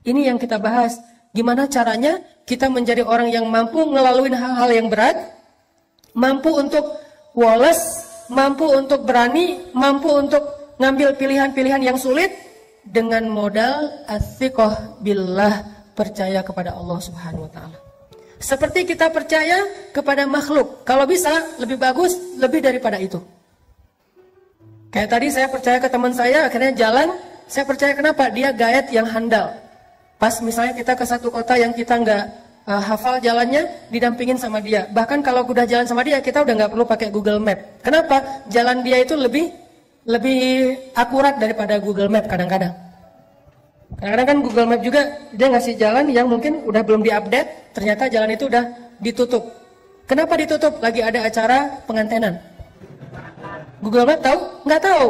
Ini yang kita bahas. Gimana caranya kita menjadi orang yang mampu melalui hal-hal yang berat, mampu untuk woles, mampu untuk berani, mampu untuk ngambil pilihan-pilihan yang sulit dengan modal as-siqah billah, percaya kepada Allah Subhanahu wa taala. Seperti kita percaya kepada makhluk, kalau bisa lebih bagus lebih daripada itu. Kayak tadi saya percaya ke teman saya, akhirnya jalan, saya percaya kenapa? Dia guide yang handal. Pas misalnya kita ke satu kota yang kita nggak hafal jalannya, didampingin sama dia. Bahkan kalau udah jalan sama dia, kita udah nggak perlu pakai Google Map. Kenapa? Jalan dia itu lebih akurat daripada Google Map kadang-kadang. Kadang-kadang kan Google Map juga dia ngasih jalan yang mungkin udah belum diupdate, ternyata jalan itu udah ditutup. Kenapa ditutup? Lagi ada acara pengantenan. Google Map tahu? Nggak tahu.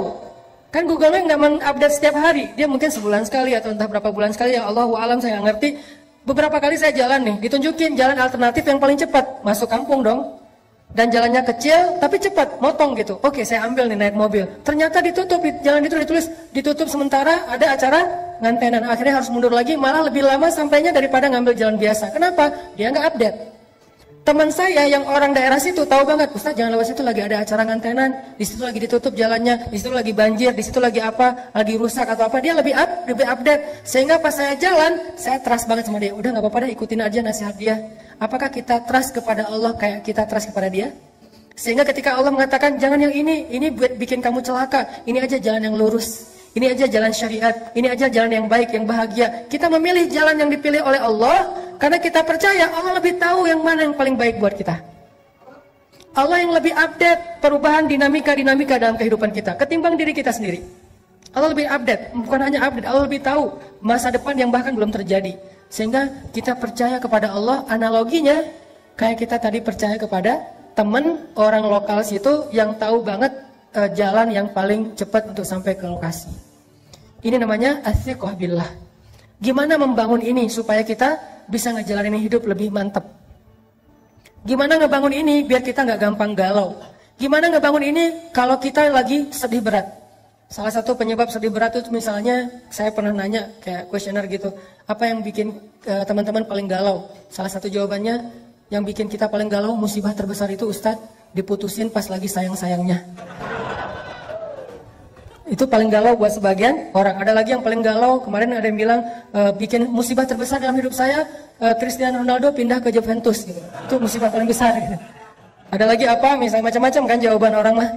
Kan Google Map nggak mengupdate setiap hari. Dia mungkin sebulan sekali atau entah berapa bulan sekali. Ya Allahu a'lam, saya nggak ngerti. Beberapa kali saya jalan nih, ditunjukin jalan alternatif yang paling cepat. Masuk kampung dong. Dan jalannya kecil tapi cepat, motong gitu. Oke, saya ambil nih naik mobil. Ternyata ditutup, jalan itu ditulis ditutup sementara, ada acara ngantenan. Akhirnya harus mundur lagi, malah lebih lama sampainya daripada ngambil jalan biasa. Kenapa? Dia nggak update. Teman saya yang orang daerah situ tahu banget, Ustaz jangan lewat situ, lagi ada acara ngantenan, di situ lagi ditutup jalannya, di situ lagi banjir, di situ lagi apa, lagi rusak atau apa. Dia lebih update. Sehingga pas saya jalan, saya trust banget sama dia. Udah nggak apa-apa deh, ikutin aja nasihat dia. Apakah kita trust kepada Allah kayak kita trust kepada dia? Sehingga ketika Allah mengatakan jangan yang ini buat bikin kamu celaka, ini aja jalan yang lurus. Ini aja jalan syariat, ini aja jalan yang baik, yang bahagia. Kita memilih jalan yang dipilih oleh Allah karena kita percaya Allah lebih tahu yang mana yang paling baik buat kita. Allah yang lebih update perubahan dinamika dalam kehidupan kita ketimbang diri kita sendiri. Allah lebih update, bukan hanya update, Allah lebih tahu masa depan yang bahkan belum terjadi. Sehingga kita percaya kepada Allah, analoginya kayak kita tadi percaya kepada teman orang lokal situ yang tahu banget jalan yang paling cepat untuk sampai ke lokasi. Ini namanya as-siqah billah. Gimana membangun ini supaya kita bisa ngejalanin hidup lebih mantap? Gimana ngebangun ini biar kita nggak gampang galau? Gimana ngebangun ini kalau kita lagi sedih berat? Salah satu penyebab sedih berat itu misalnya, saya pernah nanya kayak kuesioner gitu, apa yang bikin teman-teman paling galau? Salah satu jawabannya, yang bikin kita paling galau, musibah terbesar itu Ustadz, diputusin pas lagi sayang-sayangnya. Itu paling galau buat sebagian orang. Ada lagi yang paling galau, kemarin ada yang bilang bikin musibah terbesar dalam hidup saya, Cristiano Ronaldo pindah ke Juventus gitu. Itu musibah paling besar gitu. Ada lagi apa, misalnya macam-macam kan jawaban orang mah.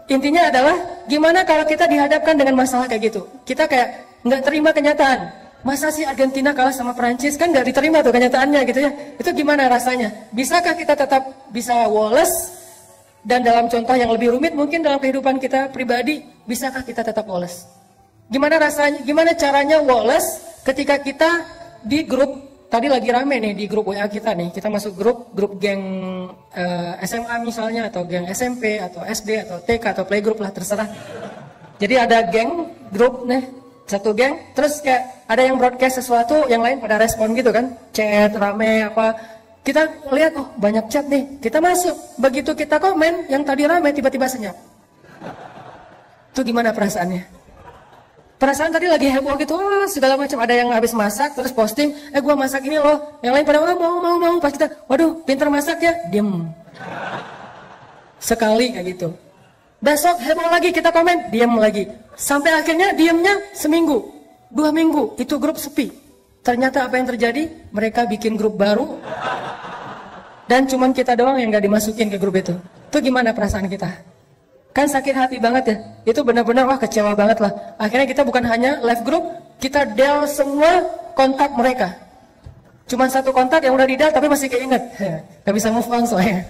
Intinya adalah gimana kalau kita dihadapkan dengan masalah kayak gitu. Kita kayak nggak terima kenyataan. Masa sih Argentina kalah sama Prancis, kan nggak diterima tuh kenyataannya gitu ya. Itu gimana rasanya? Bisakah kita tetap bisa woles? Dan dalam contoh yang lebih rumit mungkin dalam kehidupan kita pribadi, bisakah kita tetap woles? Gimana rasanya, gimana caranya woles ketika kita di grup, tadi lagi rame nih di grup WA kita nih, kita masuk grup geng SMA misalnya, atau geng SMP, atau SD, atau TK, atau playgroup lah, terserah. Jadi ada geng, grup nih, satu geng, terus kayak ada yang broadcast sesuatu, yang lain pada respon gitu kan, chat, rame, apa. Kita lihat, oh banyak chat nih, kita masuk. Begitu kita komen, yang tadi ramai tiba-tiba senyap. Itu gimana perasaannya? Perasaan tadi lagi heboh gitu, oh, segala macam. Ada yang habis masak, terus posting, gua masak ini loh. Yang lain pada, oh, mau. Pas kita, waduh, pintar masak ya, diem. Sekali kayak gitu. Besok heboh lagi, kita komen, diem lagi. Sampai akhirnya diemnya seminggu, 2 minggu, itu grup sepi. Ternyata apa yang terjadi? Mereka bikin grup baru dan cuman kita doang yang gak dimasukin ke grup itu. Itu gimana perasaan kita? Kan sakit hati banget ya. Itu benar-benar wah kecewa banget lah. Akhirnya kita bukan hanya live group, kita del semua kontak mereka. Cuman satu kontak yang udah di del tapi masih keinget. Gak bisa move on soalnya.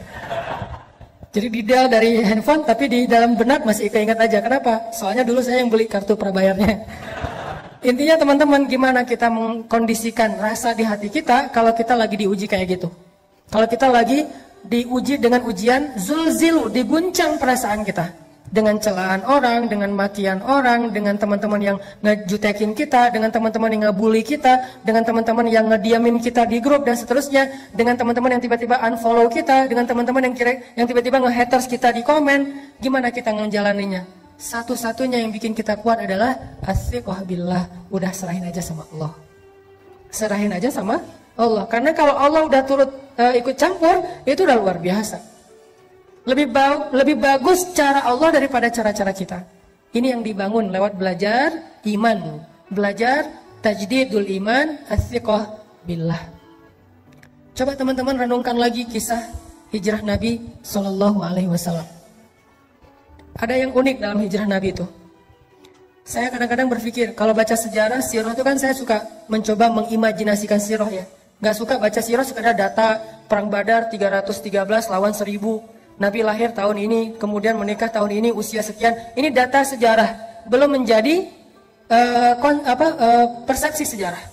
Jadi di del dari handphone tapi di dalam benak masih keinget aja. Kenapa? Soalnya dulu saya yang beli kartu prabayarnya. Intinya teman-teman, gimana kita mengkondisikan rasa di hati kita kalau kita lagi diuji kayak gitu. Kalau kita lagi diuji dengan ujian zulzilu, diguncang perasaan kita. Dengan celaan orang, dengan makian orang, dengan teman-teman yang ngejutekin kita, dengan teman-teman yang ngebully kita, dengan teman-teman yang ngediamin kita di grup dan seterusnya, dengan teman-teman yang tiba-tiba unfollow kita, dengan teman-teman yang tiba-tiba nge-haters kita di komen. Gimana kita ngejalaninya? Satu-satunya yang bikin kita kuat adalah as-siqah billah. Udah serahin aja sama Allah. Serahin aja sama Allah. Karena kalau Allah udah turut ikut campur, itu udah luar biasa. Lebih bagus cara Allah daripada cara-cara kita. Ini yang dibangun lewat belajar iman, belajar tajdidul iman, as-siqah billah. Coba teman-teman renungkan lagi kisah hijrah Nabi Shallallahu Alaihi Wasallam. Ada yang unik dalam hijrah Nabi itu. Saya kadang-kadang berpikir, kalau baca sejarah, sirah itu kan saya suka mencoba mengimajinasikan sirah ya. Gak suka baca sirah sekedar data, perang Badar 313 lawan 1000, Nabi lahir tahun ini, kemudian menikah tahun ini, usia sekian. Ini data sejarah, belum menjadi persepsi sejarah.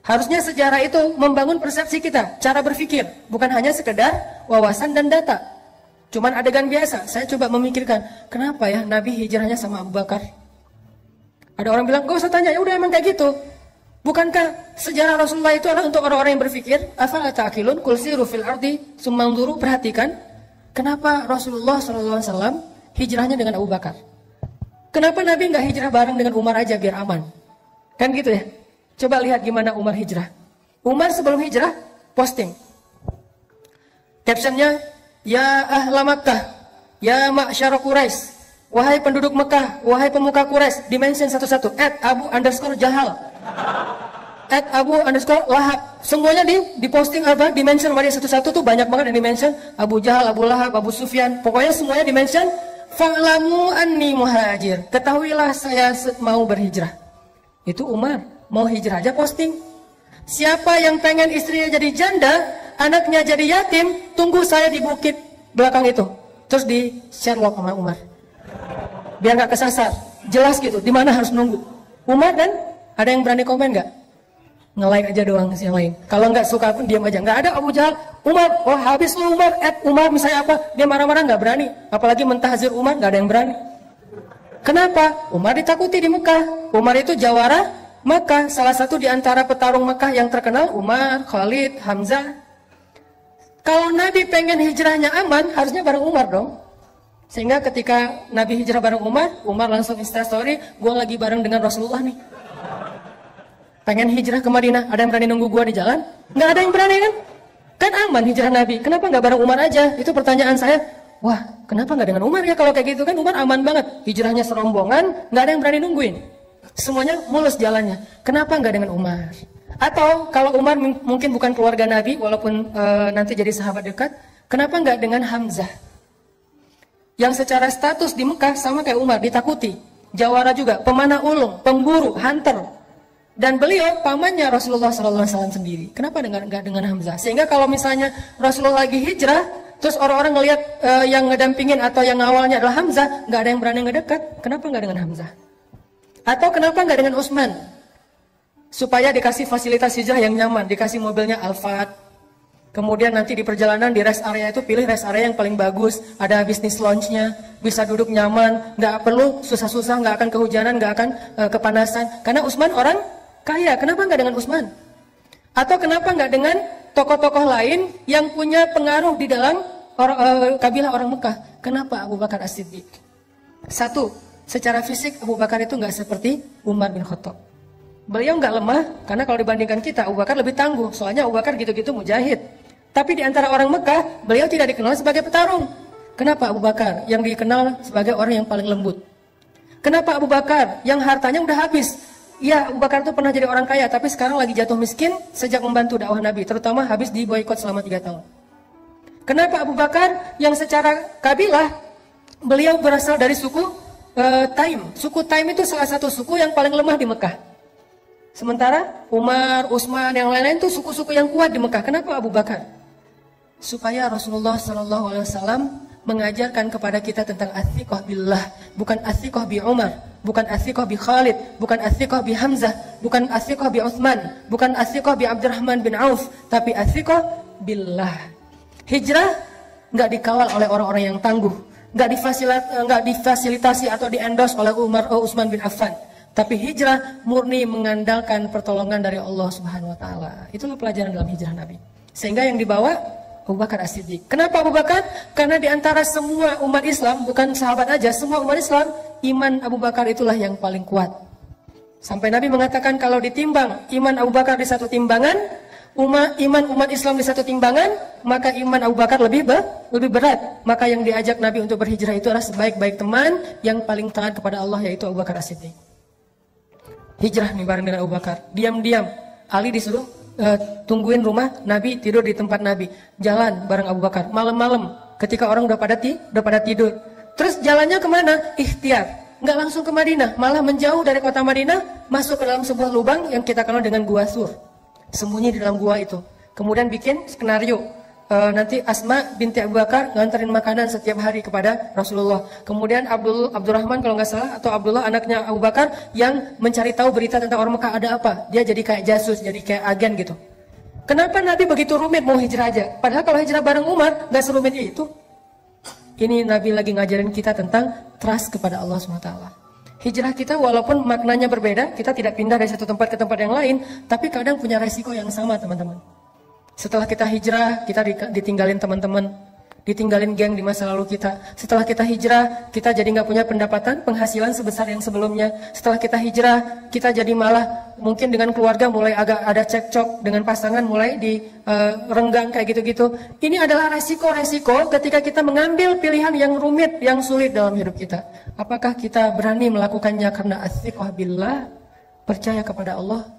Harusnya sejarah itu membangun persepsi kita, cara berpikir, bukan hanya sekedar wawasan dan data. Cuman adegan biasa, saya coba memikirkan, kenapa ya Nabi hijrahnya sama Abu Bakar? Ada orang bilang, gak usah tanya, ya udah emang kayak gitu. Bukankah sejarah Rasulullah itu adalah untuk orang-orang yang berpikir? Afala ta'qilun qul siru fil ardi tsumma anzuru, perhatikan. Kenapa Rasulullah SAW hijrahnya dengan Abu Bakar? Kenapa Nabi nggak hijrah bareng dengan Umar aja biar aman? Kan gitu ya? Coba lihat gimana Umar hijrah. Umar sebelum hijrah posting. Captionnya, ya ahla Makkah, ya ma'syara Quraisy, wahai penduduk Mekah, wahai pemuka Quraisy, dimention satu-satu, @Abu_Jahal, @Abu_Lahab, semuanya diposting apa? Dimention sama dia satu-satu tuh banyak banget yang dimention. Abu Jahal, Abu Lahab, Abu Sufyan, pokoknya semuanya dimention. Fa'lamu anni muhajir, ketahuilah saya mau berhijrah. Itu Umar, mau hijrah aja posting. Siapa yang pengen istrinya jadi janda, anaknya jadi yatim, tunggu saya di bukit belakang itu. Terus di Sherlock sama Umar, biar nggak kesasar, jelas gitu, di mana harus nunggu. Umar, dan ada yang berani komen nggak? Nge-like aja doang yang lain. Kalau nggak suka pun diam aja. Nggak ada Abu Jahal, Umar, wah habis lu Umar, Umar misalnya apa, dia marah-marah nggak berani. Apalagi mentahzir Umar, nggak ada yang berani. Kenapa? Umar ditakuti di Mekah. Umar itu jawara Mekah, salah satu di antara petarung Mekah yang terkenal, Umar, Khalid, Hamzah. Kalau Nabi pengen hijrahnya aman, harusnya bareng Umar dong. Sehingga ketika Nabi hijrah bareng Umar, Umar langsung instastory, gue lagi bareng dengan Rasulullah nih. Pengen hijrah ke Madinah, ada yang berani nunggu gua di jalan? Nggak ada yang berani kan? Kan aman hijrah Nabi, kenapa nggak bareng Umar aja? Itu pertanyaan saya. Wah, kenapa nggak dengan Umar ya? Kalau kayak gitu kan Umar aman banget, hijrahnya serombongan, nggak ada yang berani nungguin. Semuanya mulus jalannya. Kenapa nggak dengan Umar? Atau kalau Umar mungkin bukan keluarga Nabi, walaupun nanti jadi sahabat dekat, kenapa nggak dengan Hamzah? Yang secara status di Mekah sama kayak Umar, ditakuti. Jawara juga, pemanah ulung, pemburu, hunter. Dan beliau pamannya Rasulullah SAW sendiri. Kenapa nggak dengan Hamzah? Sehingga kalau misalnya Rasulullah lagi hijrah, terus orang-orang ngelihat yang ngedampingin atau yang ngawalnya adalah Hamzah, nggak ada yang berani ngedekat. Kenapa nggak dengan Hamzah? Atau kenapa nggak dengan Utsman? Supaya dikasih fasilitas hijrah yang nyaman, dikasih mobilnya Alphard. Kemudian nanti di perjalanan di rest area itu pilih rest area yang paling bagus, ada bisnis lounge-nya, bisa duduk nyaman, nggak perlu susah-susah, nggak akan kehujanan, nggak akan kepanasan. Karena Utsman orang kaya, kenapa nggak dengan Utsman? Atau kenapa nggak dengan tokoh-tokoh lain yang punya pengaruh di dalam kabilah orang Mekah? Kenapa Abu Bakar As-Siddiq? Satu, secara fisik Abu Bakar itu nggak seperti Umar bin Khattab. Beliau nggak lemah, karena kalau dibandingkan kita, Abu Bakar lebih tangguh. Soalnya Abu Bakar gitu-gitu mujahid. Tapi di antara orang Mekah, beliau tidak dikenal sebagai petarung. Kenapa Abu Bakar yang dikenal sebagai orang yang paling lembut? Kenapa Abu Bakar yang hartanya udah habis? Ya, Abu Bakar itu pernah jadi orang kaya, tapi sekarang lagi jatuh miskin sejak membantu dakwah Nabi, terutama habis di boykot selama 3 tahun. Kenapa Abu Bakar yang secara kabilah, beliau berasal dari suku Taim. Suku Taim itu salah satu suku yang paling lemah di Mekah. Sementara Umar, Utsman, yang lain-lain itu suku-suku yang kuat di Mekah. Kenapa Abu Bakar? Supaya Rasulullah SAW mengajarkan kepada kita tentang athiqah billah, bukan athiqah bi Umar, bukan athiqah bi Khalid, bukan athiqah bi Hamzah, bukan athiqah bi Utsman, bukan athiqah bi Abdurrahman bin Auf, tapi athiqah billah. Hijrah nggak dikawal oleh orang-orang yang tangguh, nggak difasilitasi atau di-endorse oleh Umar atau Utsman bin Affan, tapi hijrah murni mengandalkan pertolongan dari Allah Subhanahu wa taala. Itulah pelajaran dalam hijrah Nabi. Sehingga yang dibawa Abu Bakar As-Siddiq. Kenapa Abu Bakar? Karena di antara semua umat Islam, bukan sahabat aja, semua umat Islam, iman Abu Bakar itulah yang paling kuat. Sampai Nabi mengatakan kalau ditimbang iman Abu Bakar di satu timbangan, iman umat Islam di satu timbangan, maka iman Abu Bakar lebih berat. Maka yang diajak Nabi untuk berhijrah itu adalah sebaik-baik teman yang paling taat kepada Allah, yaitu Abu Bakar As-Siddiq. Hijrah nih bareng dengan Abu Bakar. Diam-diam Ali disuruh tungguin rumah Nabi, tidur di tempat Nabi. Jalan bareng Abu Bakar malam-malam ketika orang udah pada tidur. Terus jalannya kemana? Ikhtiar. Nggak langsung ke Madinah, malah menjauh dari kota Madinah, masuk ke dalam sebuah lubang yang kita kenal dengan Gua Sur. Sembunyi di dalam gua itu. Kemudian bikin skenario. Nanti Asma binti Abu Bakar nganterin makanan setiap hari kepada Rasulullah. Kemudian Abdurrahman kalau nggak salah, atau Abdullah anaknya Abu Bakar, yang mencari tahu berita tentang orang Mekah ada apa. Dia jadi kayak jasus, jadi kayak agen gitu. Kenapa Nabi begitu rumit mau hijrah aja? Padahal kalau hijrah bareng Umar nggak serumit itu. Ini Nabi lagi ngajarin kita tentang trust kepada Allah SWT. Hijrah kita walaupun maknanya berbeda, kita tidak pindah dari satu tempat ke tempat yang lain, tapi kadang punya resiko yang sama, teman-teman. Setelah kita hijrah, kita ditinggalin teman-teman, ditinggalin geng di masa lalu kita. Setelah kita hijrah, kita jadi nggak punya pendapatan, penghasilan sebesar yang sebelumnya. Setelah kita hijrah, kita jadi malah mungkin dengan keluarga mulai agak ada cekcok, dengan pasangan mulai renggang kayak gitu-gitu. Ini adalah resiko-resiko ketika kita mengambil pilihan yang rumit, yang sulit dalam hidup kita. Apakah kita berani melakukannya karena athiqah billah, percaya kepada Allah?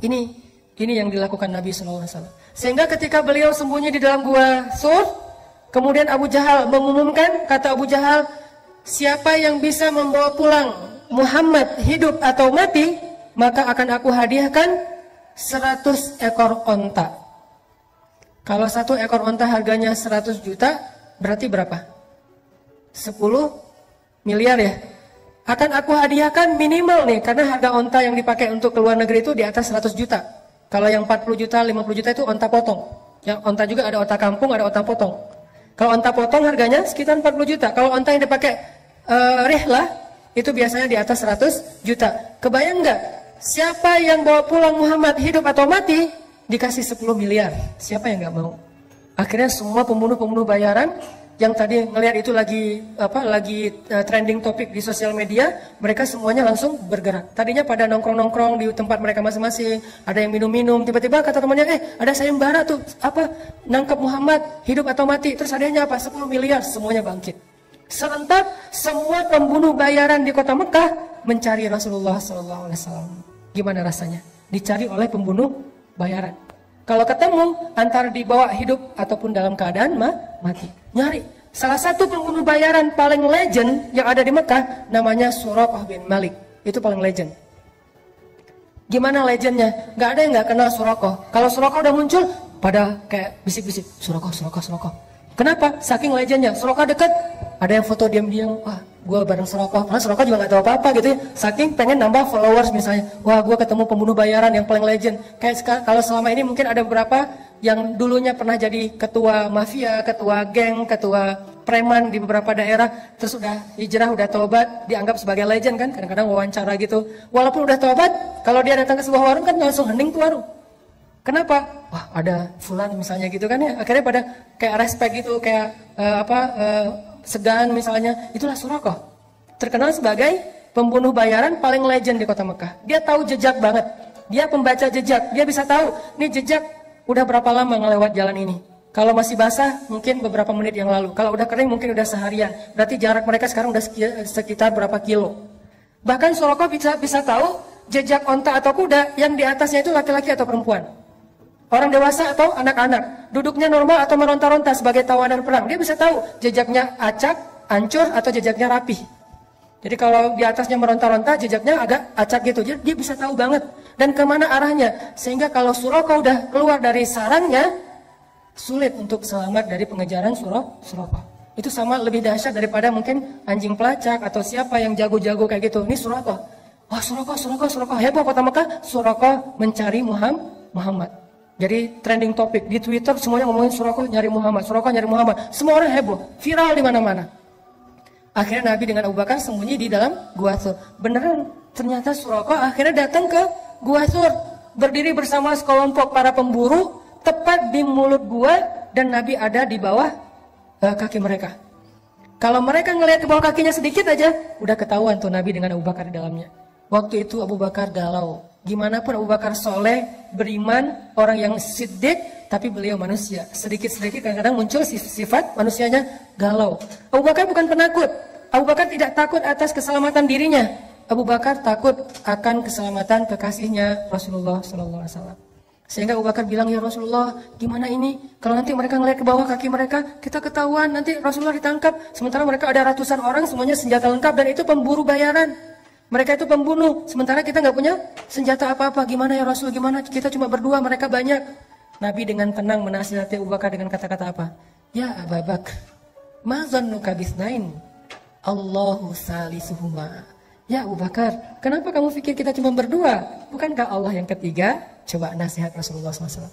Ini yang dilakukan Nabi SAW. Sehingga ketika beliau sembunyi di dalam gua Sur, kemudian Abu Jahal mengumumkan, kata Abu Jahal, siapa yang bisa membawa pulang Muhammad hidup atau mati, maka akan aku hadiahkan 100 ekor onta. Kalau satu ekor onta harganya 100 juta, berarti berapa? 10 miliar ya? Akan aku hadiahkan minimal nih, karena harga onta yang dipakai untuk ke luar negeri itu di atas 100 juta. Kalau yang 40 juta, 50 juta itu onta potong. Ya, onta juga ada onta kampung, ada onta potong. Kalau onta potong harganya sekitar 40 juta. Kalau onta yang dipakai rihlah, itu biasanya di atas 100 juta. Kebayang nggak? Siapa yang bawa pulang Muhammad hidup atau mati, dikasih 10 miliar. Siapa yang nggak mau? Akhirnya semua pembunuh-pembunuh bayaran yang tadi ngelihat itu lagi trending topik di sosial media, mereka semuanya langsung bergerak. Tadinya pada nongkrong-nongkrong di tempat mereka masing-masing, ada yang minum-minum, tiba-tiba kata temannya, ada sayembara tuh, nangkep Muhammad hidup atau mati. Terus hadiahnya apa? 10 miliar, semuanya bangkit. Serentak semua pembunuh bayaran di kota Mekah mencari Rasulullah SAW. Gimana rasanya? Dicari oleh pembunuh bayaran. Kalau ketemu, antara dibawa hidup ataupun dalam keadaan mati. Nyari. Salah satu pembunuh bayaran paling legend yang ada di Mekah, namanya Suraqah bin Malik. Itu paling legend. Gimana legendnya? Gak ada yang gak kenal Suraqah. Kalau Suraqah udah muncul, pada kayak bisik-bisik, Suraqah. Kenapa? Saking legendnya. Suraqah dekat, ada yang foto diam-diam, wah gue bareng Suraqah. Karena Suraqah juga gak tahu apa-apa gitu ya. Saking pengen nambah followers misalnya. Wah gue ketemu pembunuh bayaran yang paling legend. Kayak kalau selama ini mungkin ada beberapa yang dulunya pernah jadi ketua mafia, ketua geng, ketua preman di beberapa daerah. Terus udah hijrah, udah taubat, dianggap sebagai legend kan. Kadang-kadang wawancara gitu. Walaupun udah taubat, kalau dia datang ke sebuah warung kan langsung hening tuh warung. Kenapa? Wah ada fulan misalnya gitu kan ya. Akhirnya pada kayak respect gitu, kayak segan misalnya. Itulah Suraqah. Terkenal sebagai pembunuh bayaran paling legend di kota Mekah. Dia tahu jejak banget. Dia pembaca jejak. Dia bisa tahu nih jejak udah berapa lama ngelewat jalan ini. Kalau masih basah mungkin beberapa menit yang lalu. Kalau udah kering mungkin udah seharian. Berarti jarak mereka sekarang udah sekitar berapa kilo. Bahkan Suraqah bisa tahu jejak onta atau kuda yang di atasnya itu laki-laki atau perempuan. Orang dewasa atau anak-anak, duduknya normal atau meronta-ronta sebagai tawanan perang. Dia bisa tahu jejaknya acak, hancur, atau jejaknya rapih. Jadi kalau di atasnya meronta-ronta, jejaknya agak acak gitu. Jadi dia bisa tahu banget dan kemana arahnya. Sehingga kalau Suraqah udah keluar dari sarangnya, sulit untuk selamat dari pengejaran Suraqah. Itu sama lebih dahsyat daripada mungkin anjing pelacak atau siapa yang jago-jago kayak gitu. Ini Suraqah. Wah Suraqah. Heboh kota Mekah, Suraqah mencari Muhammad. Jadi trending topik di Twitter semuanya ngomongin Suraqah nyari Muhammad. Semua orang heboh, viral di mana-mana. Akhirnya Nabi dengan Abu Bakar sembunyi di dalam Gua Sur. Beneran, ternyata Suraqah akhirnya datang ke Gua Sur, berdiri bersama sekelompok para pemburu tepat di mulut gua, dan Nabi ada di bawah kaki mereka. Kalau mereka ngelihat ke bawah kakinya sedikit aja, udah ketahuan tuh Nabi dengan Abu Bakar di dalamnya. Waktu itu Abu Bakar galau. Gimana pun Abu Bakar soleh, beriman, orang yang siddiq, tapi beliau manusia. Sedikit-sedikit kadang-kadang muncul sifat manusianya galau. Abu Bakar bukan penakut. Abu Bakar tidak takut atas keselamatan dirinya. Abu Bakar takut akan keselamatan kekasihnya Rasulullah SAW. Sehingga Abu Bakar bilang, ya Rasulullah, gimana ini? Kalau nanti mereka ngelihat ke bawah kaki mereka, kita ketahuan, nanti Rasulullah ditangkap. Sementara mereka ada ratusan orang, semuanya senjata lengkap, dan itu pemburu bayaran. Mereka itu pembunuh, sementara kita nggak punya senjata apa-apa. Gimana ya Rasul, gimana? Kita cuma berdua, mereka banyak. Nabi dengan tenang menasihati Abu Bakar dengan kata-kata apa? Ya Abu Bakar, ma zannuka bisnain, Allahu salisuhuma. Ya Abu Bakar, kenapa kamu pikir kita cuma berdua? Bukankah Allah yang ketiga? Coba nasihat Rasulullah SAW.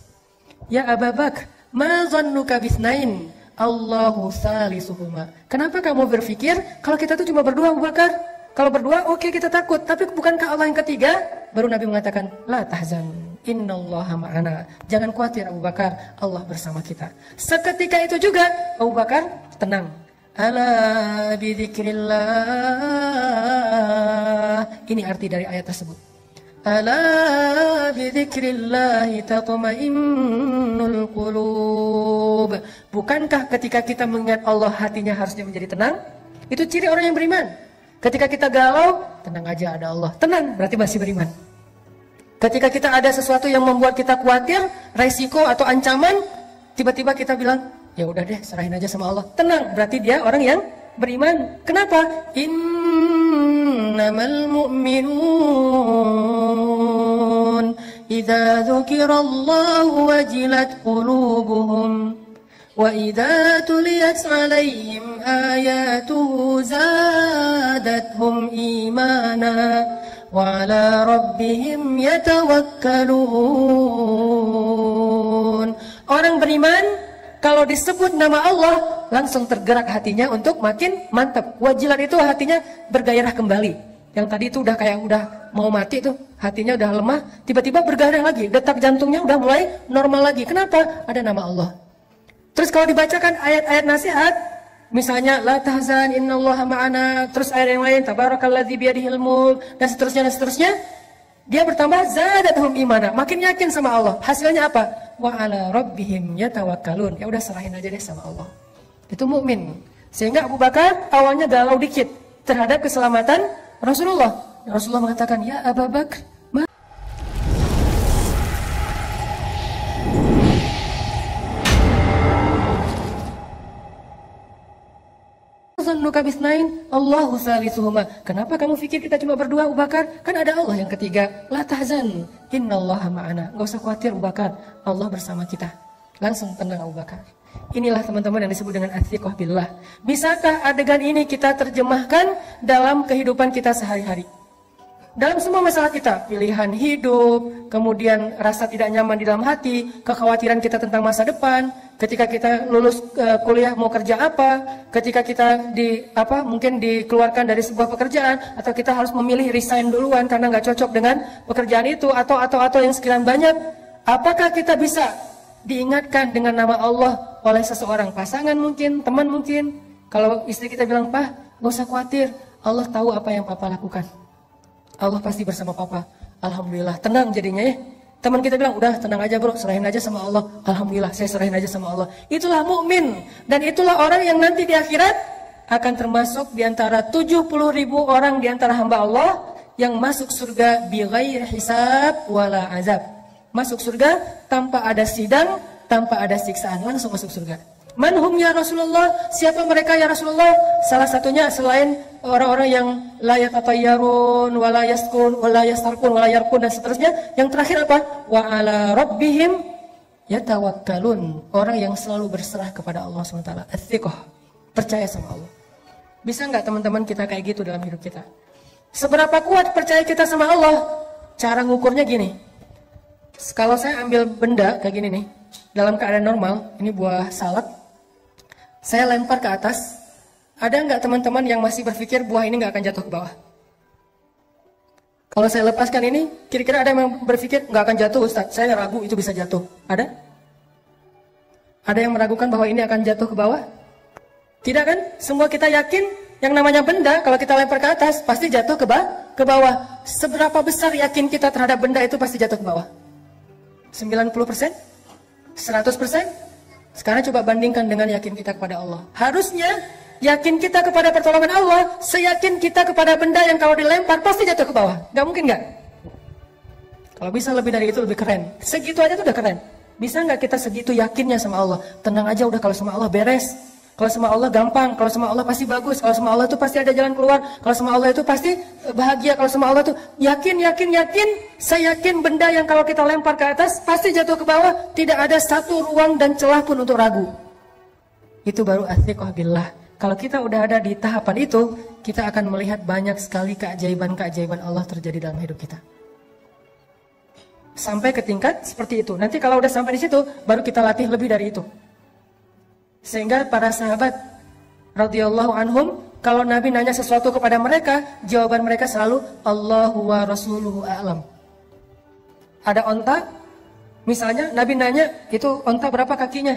Ya Abu Bakar, ma zannuka bisnain, Allahu salisuhuma. Kenapa kamu berpikir kalau kita tuh cuma berdua, Abu Bakar? Kalau berdua, oke, kita takut. Tapi bukankah Allah yang ketiga? Baru Nabi mengatakan, la tahzan, innallaha ma'ana. Jangan khawatir Abu Bakar, Allah bersama kita. Seketika itu juga Abu Bakar tenang. Ala bidzikrillah. Ini arti dari ayat tersebut. Ala bidzikrillahi tatma'innul qulub. Bukankah ketika kita mengingat Allah hatinya harusnya menjadi tenang? Itu ciri orang yang beriman. Ketika kita galau, tenang aja ada Allah. Tenang, berarti masih beriman. Ketika kita ada sesuatu yang membuat kita khawatir, resiko atau ancaman, tiba-tiba kita bilang, ya udah deh, serahin aja sama Allah. Tenang, berarti dia orang yang beriman. Kenapa? Innamal mu'minun idza dzukirallahu wajilat qulubuhum. وَإِذَا تُلِيَتْ عَلَيْهِمْ آيَاتُهُ زَادَتْهُمْ إِيمَانًا وَعَلَى رَبِّهِمْ يَتَوَكَّلُونَ. Orang beriman kalau disebut nama Allah langsung tergerak hatinya untuk makin mantap. Wajilat itu hatinya bergairah kembali. Yang tadi itu udah kayak udah mau mati tuh, hatinya udah lemah, tiba-tiba bergairah lagi, detak jantungnya udah mulai normal lagi. Kenapa? Ada nama Allah. Terus kalau dibacakan ayat-ayat nasihat, misalnya la tahzan innallaha ma'ana, terus ayat yang lain tabarakalladzi biyadihil mulk dan seterusnya, dia bertambah zadatuhum imana, makin yakin sama Allah. Hasilnya apa? Wa ala rabbihim yatawakkalun. Ya udah serahin aja deh sama Allah. Itu mukmin. Sehingga Abu Bakar awalnya galau dikit terhadap keselamatan Rasulullah. Rasulullah mengatakan, "Ya Abu Bakar, Allahu salisuhuma." Kenapa kamu pikir kita cuma berdua, Abu Bakar? Kan ada Allah yang ketiga. La tahzan, innallaha ma'ana. Gak usah khawatir Abu Bakar, Allah bersama kita. Langsung tenang Abu Bakar. Inilah teman-teman yang disebut dengan athiqah billah. Bisakah adegan ini kita terjemahkan dalam kehidupan kita sehari-hari? Dalam semua masalah kita, pilihan hidup, kemudian rasa tidak nyaman di dalam hati, kekhawatiran kita tentang masa depan, ketika kita lulus kuliah mau kerja apa, ketika kita mungkin dikeluarkan dari sebuah pekerjaan, atau kita harus memilih resign duluan karena nggak cocok dengan pekerjaan itu, atau yang sekian banyak. Apakah kita bisa diingatkan dengan nama Allah oleh seseorang, pasangan mungkin, teman mungkin? Kalau istri kita bilang, "Pak, nggak usah khawatir, Allah tahu apa yang Papa lakukan. Allah pasti bersama Papa." Alhamdulillah, tenang jadinya ya. Teman kita bilang, "Udah tenang aja bro, serahin aja sama Allah." Alhamdulillah, saya serahin aja sama Allah. Itulah mukmin, dan itulah orang yang nanti di akhirat akan termasuk di antara 70.000 orang di antara hamba Allah yang masuk surga bighairi hisab wala azab. Masuk surga tanpa ada sidang, tanpa ada siksaan, langsung masuk surga. Manhum ya Rasulullah, siapa mereka ya Rasulullah? Salah satunya selain orang-orang yang la yatatayyarun wala yaskun wala yastarqun wala yarqun dan seterusnya, yang terakhir apa? Wa ala rabbihim yatawakkalun, orang yang selalu berserah kepada Allah SWT. Athiqah, percaya sama Allah. Bisa nggak teman-teman kita kayak gitu dalam hidup kita? Seberapa kuat percaya kita sama Allah? Cara ngukurnya gini. Kalau saya ambil benda kayak gini nih, dalam keadaan normal, ini buah salak, saya lempar ke atas, ada nggak teman-teman yang masih berpikir buah ini nggak akan jatuh ke bawah? Kalau saya lepaskan ini, kira-kira ada yang berpikir nggak akan jatuh Ustaz, saya ragu itu bisa jatuh. Ada? Ada yang meragukan bahwa ini akan jatuh ke bawah? Tidak kan? Semua kita yakin yang namanya benda kalau kita lempar ke atas pasti jatuh ke ke bawah. Seberapa besar yakin kita terhadap benda itu pasti jatuh ke bawah? 90%? 100%? Sekarang coba bandingkan dengan yakin kita kepada Allah. Harusnya yakin kita kepada pertolongan Allah seyakin kita kepada benda yang kalau dilempar pasti jatuh ke bawah. Gak mungkin gak? Kalau bisa lebih dari itu lebih keren. Segitu aja tuh udah keren. Bisa gak kita segitu yakinnya sama Allah? Tenang aja udah, kalau sama Allah beres. Kalau sama Allah gampang, kalau sama Allah pasti bagus, kalau sama Allah itu pasti ada jalan keluar, kalau sama Allah itu pasti bahagia, kalau sama Allah itu yakin, saya yakin benda yang kalau kita lempar ke atas pasti jatuh ke bawah, tidak ada satu ruang dan celah pun untuk ragu. Itu baru athiqah billah. Kalau kita udah ada di tahapan itu, kita akan melihat banyak sekali keajaiban-keajaiban Allah terjadi dalam hidup kita. Sampai ke tingkat seperti itu. Nanti kalau udah sampai di situ, baru kita latih lebih dari itu. Sehingga para sahabat radhiyallahu anhum, kalau Nabi nanya sesuatu kepada mereka, jawaban mereka selalu Allahu wa rasuluhu a'lam. Ada onta, misalnya Nabi nanya, itu onta berapa kakinya?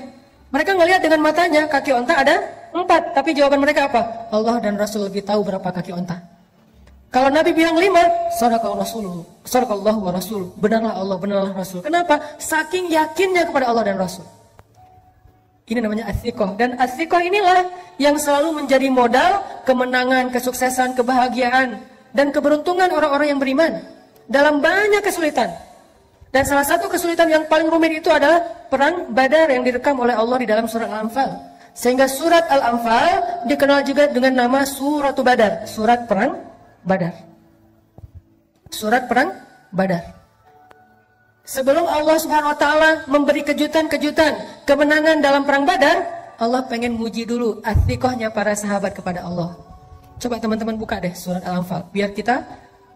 Mereka ngelihat dengan matanya, kaki onta ada 4, tapi jawaban mereka apa? Allah dan Rasul lebih tahu berapa kaki onta. Kalau Nabi bilang 5, sadaqallahu wa rasuluh, benarlah Allah, benarlah Rasul. Kenapa? Saking yakinnya kepada Allah dan Rasul. Ini namanya athiqah. Dan athiqah inilah yang selalu menjadi modal kemenangan, kesuksesan, kebahagiaan, dan keberuntungan orang-orang yang beriman dalam banyak kesulitan. Dan salah satu kesulitan yang paling rumit itu adalah perang Badar yang direkam oleh Allah di dalam surat Al-Anfal. Sehingga surat Al-Anfal dikenal juga dengan nama Suratul Badar, surat perang Badar. Surat perang Badar. Sebelum Allah Subhanahu wa taala memberi kejutan-kejutan kemenangan dalam perang Badar, Allah pengen muji dulu athiqahnya para sahabat kepada Allah. Coba teman-teman buka deh surat Al-Anfal, biar kita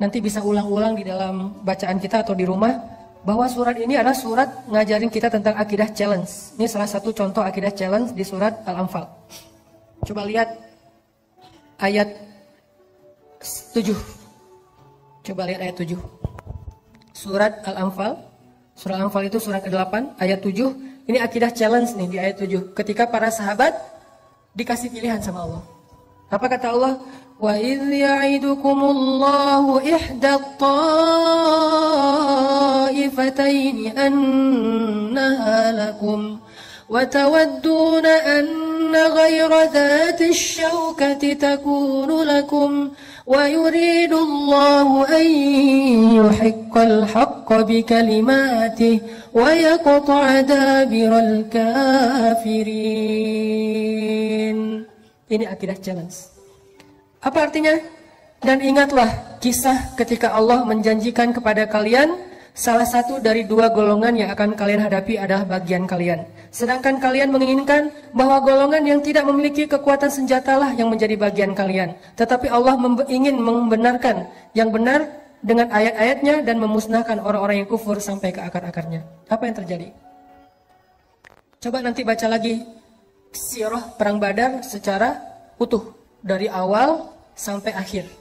nanti bisa ulang-ulang di dalam bacaan kita atau di rumah, bahwa surat ini adalah surat ngajarin kita tentang akidah challenge. Ini salah satu contoh akidah challenge di surat Al-Anfal. Coba lihat ayat 7. Coba lihat ayat 7. Surat Al-Anfal. Surah Al-Anfal itu surat ke-8 ayat 7. Ini akidah challenge nih di ayat 7. Ketika para sahabat dikasih pilihan sama Allah. Apa kata Allah? Wa idh ya'idukumullahu ihdat ta'ifataini annaha lakum wa tawadduna anna ghayra dhati syawkati takunu lakum wa yuridu Allahu an yuhiqqal haqqa bi kalimatihi wa yaqta'a dabiral kafirin. Ini akidah challenge. Apa artinya? Dan ingatlah kisah ketika Allah menjanjikan kepada kalian salah satu dari 2 golongan yang akan kalian hadapi adalah bagian kalian. Sedangkan kalian menginginkan bahwa golongan yang tidak memiliki kekuatan senjatalah yang menjadi bagian kalian. Tetapi Allah ingin membenarkan yang benar dengan ayat-ayatnya dan memusnahkan orang-orang yang kufur sampai ke akar-akarnya. Apa yang terjadi? Coba nanti baca lagi sirah perang Badar secara utuh dari awal sampai akhir.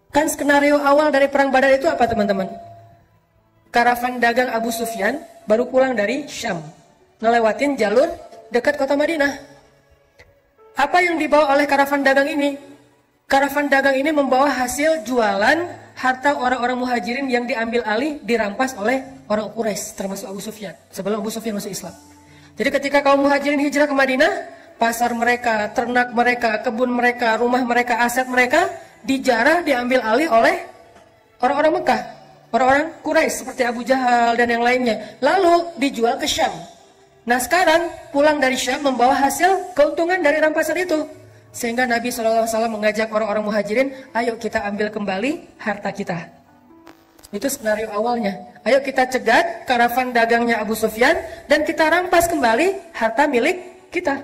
Kan skenario awal dari perang Badar itu apa teman-teman? Karavan dagang Abu Sufyan baru pulang dari Syam, ngelewatin jalur dekat kota Madinah. Apa yang dibawa oleh karavan dagang ini? Karavan dagang ini membawa hasil jualan harta orang-orang muhajirin yang diambil alih, dirampas oleh orang Quraisy, termasuk Abu Sufyan, sebelum Abu Sufyan masuk Islam. Jadi ketika kaum muhajirin hijrah ke Madinah, pasar mereka, ternak mereka, kebun mereka, rumah mereka, aset mereka dijarah, diambil alih oleh orang-orang Mekah, orang-orang Quraisy seperti Abu Jahal dan yang lainnya, lalu dijual ke Syam. Nah sekarang pulang dari Syam membawa hasil keuntungan dari rampasan itu, sehingga Nabi SAW mengajak orang-orang muhajirin, ayo kita ambil kembali harta kita. Itu skenario awalnya. Ayo kita cegat karavan dagangnya Abu Sufyan dan kita rampas kembali harta milik kita.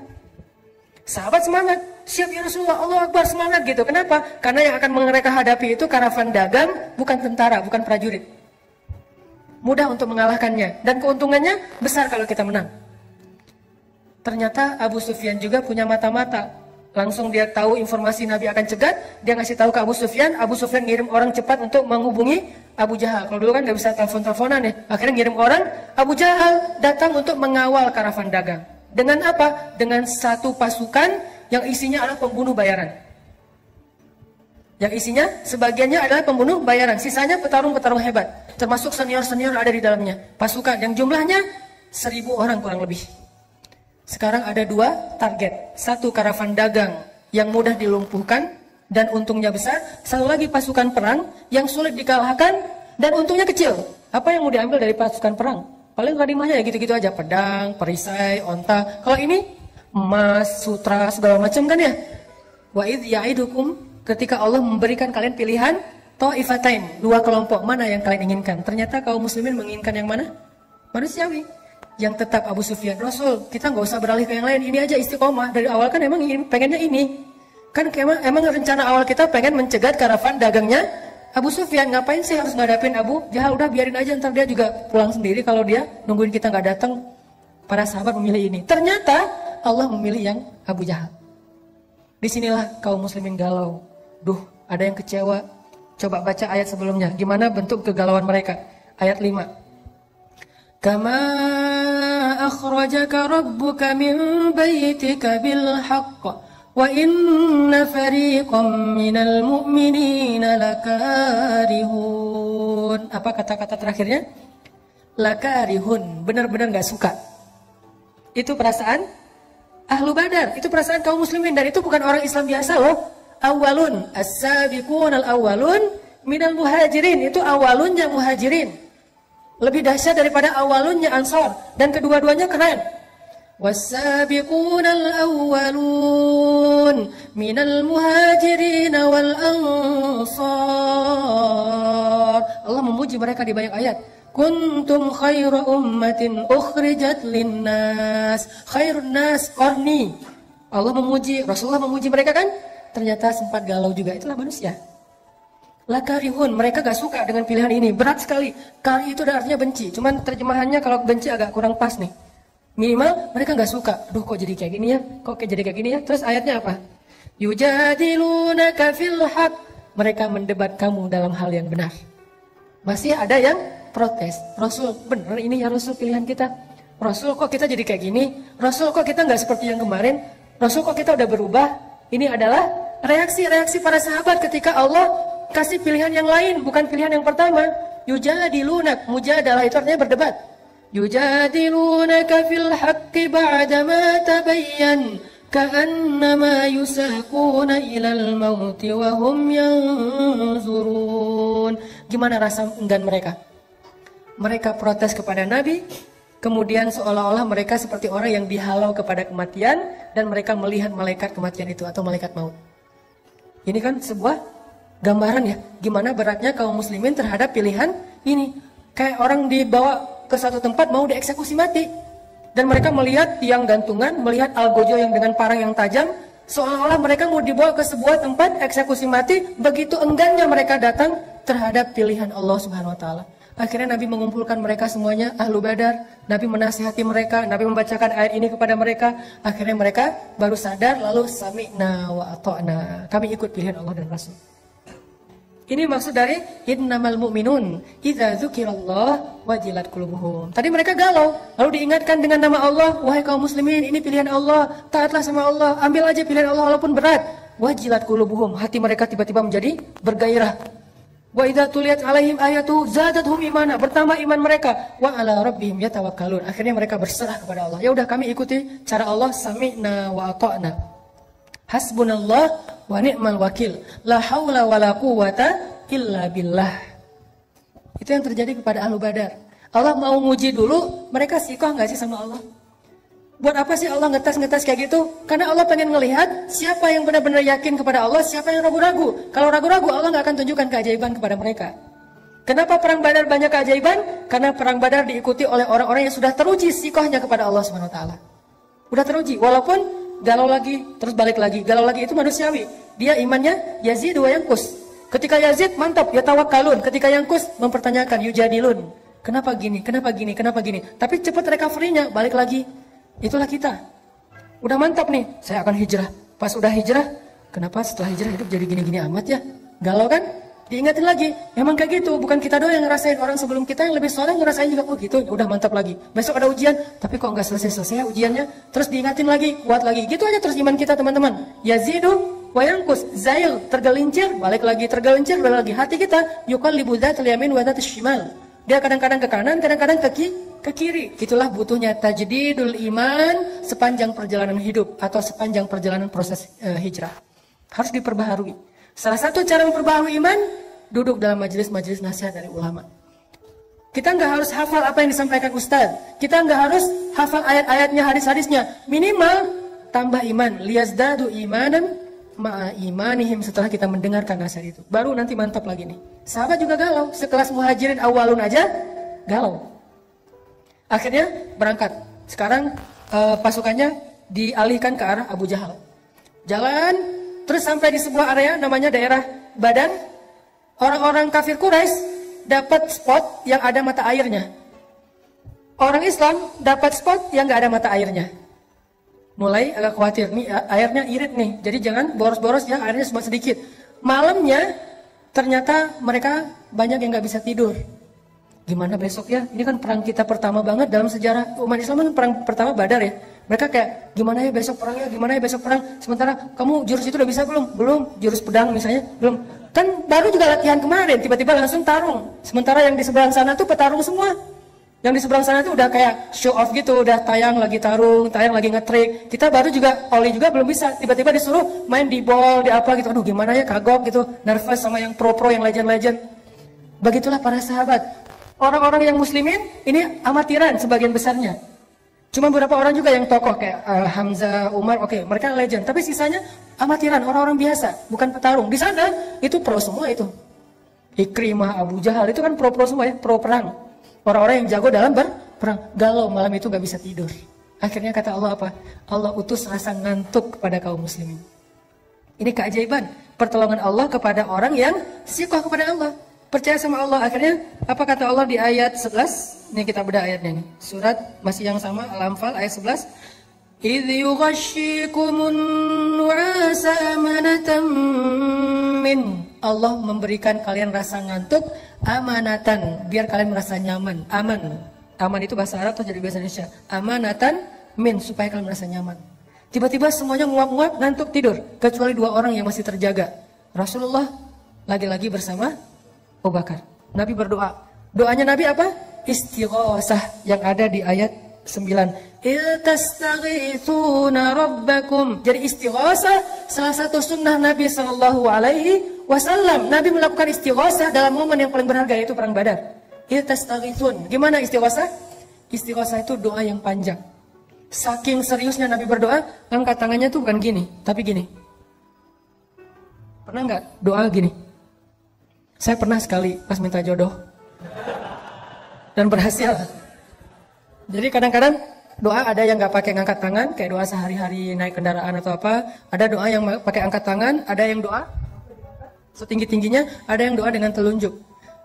Sahabat semangat, siap ya Rasulullah, Allah Akbar, semangat gitu. Kenapa? Karena yang akan mereka hadapi itu karavan dagang, bukan tentara, bukan prajurit. Mudah untuk mengalahkannya dan keuntungannya besar kalau kita menang. Ternyata Abu Sufyan juga punya mata-mata. Langsung dia tahu informasi Nabi akan cegat, dia ngasih tahu ke Abu Sufyan ngirim orang cepat untuk menghubungi Abu Jahal. Kalau dulu kan nggak bisa telepon-teleponan ya, akhirnya ngirim orang, Abu Jahal datang untuk mengawal karavan dagang. Dengan apa? Dengan satu pasukan yang isinya adalah pembunuh bayaran. Yang isinya sebagiannya adalah pembunuh bayaran, sisanya petarung-petarung hebat, termasuk senior-senior ada di dalamnya. Pasukan yang jumlahnya 1.000 orang kurang lebih. Sekarang ada 2 target. Satu, karavan dagang yang mudah dilumpuhkan dan untungnya besar. Satu lagi, pasukan perang yang sulit dikalahkan dan untungnya kecil. Apa yang mau diambil dari pasukan perang? Paling ghanimahnya ya gitu-gitu aja, pedang, perisai, onta. Kalau ini emas, sutra, segala macam kan ya. Wa idh ya'idukum, ketika Allah memberikan kalian pilihan ta'ifatain, 2 kelompok, mana yang kalian inginkan? Ternyata kaum muslimin menginginkan yang mana? Manusiawi. Yang tetap Abu Sufyan, Rasul, kita nggak usah beralih ke yang lain, ini aja istiqomah. Dari awal kan emang pengennya ini. Kan emang rencana awal kita pengen mencegat karavan dagangnya Abu Sufyan. Ngapain sih harus ngadapin Abu Jahal? Udah biarin aja, ntar dia juga pulang sendiri kalau dia nungguin kita nggak datang. Para sahabat memilih ini. Ternyata Allah memilih yang Abu Jahal. Disinilah kaum muslimin galau. Duh, ada yang kecewa. Coba baca ayat sebelumnya. Gimana bentuk kegalauan mereka? Ayat 5. Kama akhrajaka rabbuka min baytika bil haqq wa inna fariqam minal mu'minina lakarihun. Apa kata-kata terakhirnya? Lakarihun, benar-benar gak suka. Itu perasaan Ahlu Badar, itu perasaan kaum muslimin, dan itu bukan orang Islam biasa loh. Awalun, as-sabiqun al-awwalun minal muhajirin, itu awalunnya muhajirin. Lebih dahsyat daripada awalunnya Ansar, dan kedua-duanya keren. Was-sabiqun al-awwalun minal muhajirin wal ansar. Allah memuji mereka di banyak ayat. Kuntum khairu ummatin ukhrijat linnas. Khairun nas qarni. Allah memuji, Rasulullah memuji mereka kan? Ternyata sempat galau juga, itulah manusia. Lakarihun, mereka gak suka dengan pilihan ini, berat sekali. Kari itu artinya benci, cuman terjemahannya kalau benci agak kurang pas nih. Minimal mereka gak suka. Duh, kok jadi kayak gini ya? Kok jadi kayak gini ya? Terus ayatnya apa? Yujadilunaka fil haq. Mereka mendebat kamu dalam hal yang benar. Masih ada yang protes. Rasul, benar ini ya Rasul pilihan kita. Rasul, kok kita jadi kayak gini? Rasul, kok kita gak seperti yang kemarin? Rasul, kok kita udah berubah? Ini adalah reaksi-reaksi para sahabat ketika Allah kasih pilihan yang lain, bukan pilihan yang pertama. Yujadilunak, mujadalah itu artinya berdebat. Yujadilunaka fil haqqi ba'dama tabayyan ka'annama yusaquna ilal mauti wa hum yanzurun. Gimana rasa enggan mereka? Mereka protes kepada Nabi, kemudian seolah-olah mereka seperti orang yang dihalau kepada kematian, dan mereka melihat malaikat kematian itu atau malaikat maut. Ini kan sebuah gambaran ya, gimana beratnya kaum muslimin terhadap pilihan ini. Kayak orang dibawa ke satu tempat mau dieksekusi mati, dan mereka melihat tiang gantungan, melihat algojo yang dengan parang yang tajam, seolah-olah mereka mau dibawa ke sebuah tempat eksekusi mati. Begitu enggannya mereka datang terhadap pilihan Allah Subhanahu Wa Taala. Akhirnya Nabi mengumpulkan mereka semuanya, Ahlu Badar. Nabi menasihati mereka, Nabi membacakan ayat ini kepada mereka. Akhirnya mereka baru sadar, lalu sami'na wa ata'na. Kami ikut pilihan Allah dan Rasul. Ini maksud dari innamal mu'minun idza dzukirallah wajilat qulubuhum. Tadi mereka galau, lalu diingatkan dengan nama Allah, wahai kaum muslimin, ini pilihan Allah, taatlah sama Allah, ambil aja pilihan Allah walaupun berat. Wajilat qulubuhum, hati mereka tiba-tiba menjadi bergairah. Wa idza tuliyat alaihim ayatu zadatuhum imana, bertambah iman mereka. Wa ala rabbihim yatawakkalun. Akhirnya mereka berserah kepada Allah. Ya udah, kami ikuti cara Allah, sami'na wa ata'na. Hasbunallah wa ni'mal wakil. La haula wa la quwata illa billah. Itu yang terjadi kepada Ahlu Badar. Allah mau nguji dulu, mereka sikoh nggak sih sama Allah? Buat apa sih Allah ngetes-ngetes kayak gitu? Karena Allah pengen ngelihat siapa yang benar-benar yakin kepada Allah, siapa yang ragu-ragu. Kalau ragu-ragu, Allah nggak akan tunjukkan keajaiban kepada mereka. Kenapa perang Badar banyak keajaiban? Karena perang Badar diikuti oleh orang-orang yang sudah teruji sikohnya kepada Allah Subhanahu Wa Taala. Udah teruji, walaupun galau lagi, terus balik lagi. Galau lagi itu manusiawi. Dia imannya Yazid wa Yankus. Ketika Yazid mantap, ya tawakkalun. Ketika Yankus mempertanyakan, yujadilun. Kenapa gini, kenapa gini, kenapa gini. Tapi cepat recovery-nya, balik lagi. Itulah kita. Udah mantap nih, saya akan hijrah. Pas udah hijrah, kenapa setelah hijrah hidup jadi gini-gini amat ya? Galau kan? Diingatin lagi, memang kayak gitu. Bukan kita doang yang ngerasain, orang sebelum kita yang lebih soleh ngerasain juga. Oh gitu, udah mantap lagi. Besok ada ujian, tapi kok nggak selesai-selesai ujiannya. Terus diingatin lagi, kuat lagi. Gitu aja terus iman kita teman-teman. Yazidu wa yanqus, zail, tergelincir, balik lagi tergelincir, balik lagi. Hati kita yuqallibu dzatal yamin wa dzatal shimal. Dia kadang-kadang ke kanan, kadang-kadang ke kiri. Itulah butuhnya tajdidul iman sepanjang perjalanan hidup atau sepanjang perjalanan proses hijrah. Harus diperbaharui. Salah satu cara memperbaharui iman, duduk dalam majelis-majelis nasihat dari ulama. Kita nggak harus hafal apa yang disampaikan ustaz. Kita nggak harus hafal ayat-ayatnya, hadis-hadisnya. Minimal tambah iman. Liyazdadu imanan ma'a imanihim, setelah kita mendengarkan nasihat itu. Baru nanti mantap lagi nih. Sahabat juga galau. Sekelas muhajirin awalun aja galau. Akhirnya berangkat. Sekarang pasukannya dialihkan ke arah Abu Jahal. Jalan terus sampai di sebuah area namanya daerah Badan. Orang-orang kafir Quraisy dapat spot yang ada mata airnya. Orang Islam dapat spot yang gak ada mata airnya. Mulai agak khawatir, nih airnya irit nih, jadi jangan boros-boros ya, airnya cuma sedikit. Malamnya ternyata mereka banyak yang gak bisa tidur. Gimana besok ya? Ini kan perang kita pertama banget dalam sejarah umat Islam, kan perang pertama Badar ya. Mereka kayak gimana ya besok perangnya, gimana ya besok perang. Sementara kamu jurus itu udah bisa belum? Belum. Jurus pedang misalnya belum. Kan baru juga latihan kemarin, tiba-tiba langsung tarung. Sementara yang di seberang sana tuh petarung semua. Yang di seberang sana tuh udah kayak show off gitu, udah tayang lagi tarung, tayang lagi nge-trick. Kita baru juga, Oli juga belum bisa. Tiba-tiba disuruh main di ball, di apa gitu. Aduh gimana ya, kagok gitu. Nervous sama yang pro-pro, yang legend-legend. Begitulah para sahabat. Orang-orang yang muslimin, ini amatiran sebagian besarnya. Cuma beberapa orang juga yang tokoh kayak Hamzah, Umar, oke, mereka legend. Tapi sisanya amatiran, orang-orang biasa, bukan petarung. Di sana, itu pro semua itu. Ikrimah, Abu Jahal, itu kan pro-pro semua ya, pro perang. Orang-orang yang jago dalam berperang, galau malam itu gak bisa tidur. Akhirnya kata Allah apa? Allah utus rasa ngantuk kepada kaum muslimin. Ini keajaiban pertolongan Allah kepada orang yang sikoh kepada Allah, percaya sama Allah. Akhirnya apa kata Allah di ayat 11? Ini kita bedah ayatnya nih. Surat masih yang sama, Al-Anfal ayat 11. إِذْ يُغَشِّيكُمُ النُّعَاسَ أَمَنَةً مِّنْهُ. Allah memberikan kalian rasa ngantuk amanatan, biar kalian merasa nyaman. Aman itu bahasa Arab atau jadi bahasa Indonesia. Amanatan min, supaya kalian merasa nyaman. Tiba-tiba semuanya nguap-nguap, ngantuk, tidur, kecuali dua orang yang masih terjaga. Rasulullah lagi-lagi bersama Abu Bakar. Nabi berdoa. Doanya Nabi apa? Istighosah yang ada di ayat 9. Iltastaghithuna rabbakum. Jadi istighosah salah satu sunnah Nabi sallallahu alaihi wasallam. Nabi melakukan istighosah dalam momen yang paling berharga, yaitu perang Badar. Iltastaghithun. Gimana istighosah? Istighosah itu doa yang panjang. Saking seriusnya Nabi berdoa, angkat tangannya tuh bukan gini, tapi gini. Pernah nggak doa gini? Saya pernah sekali pas minta jodoh dan berhasil. Jadi kadang-kadang doa ada yang nggak pakai ngangkat tangan, kayak doa sehari-hari naik kendaraan atau apa. Ada doa yang pakai angkat tangan, ada yang doa setinggi-tingginya, ada yang doa dengan telunjuk.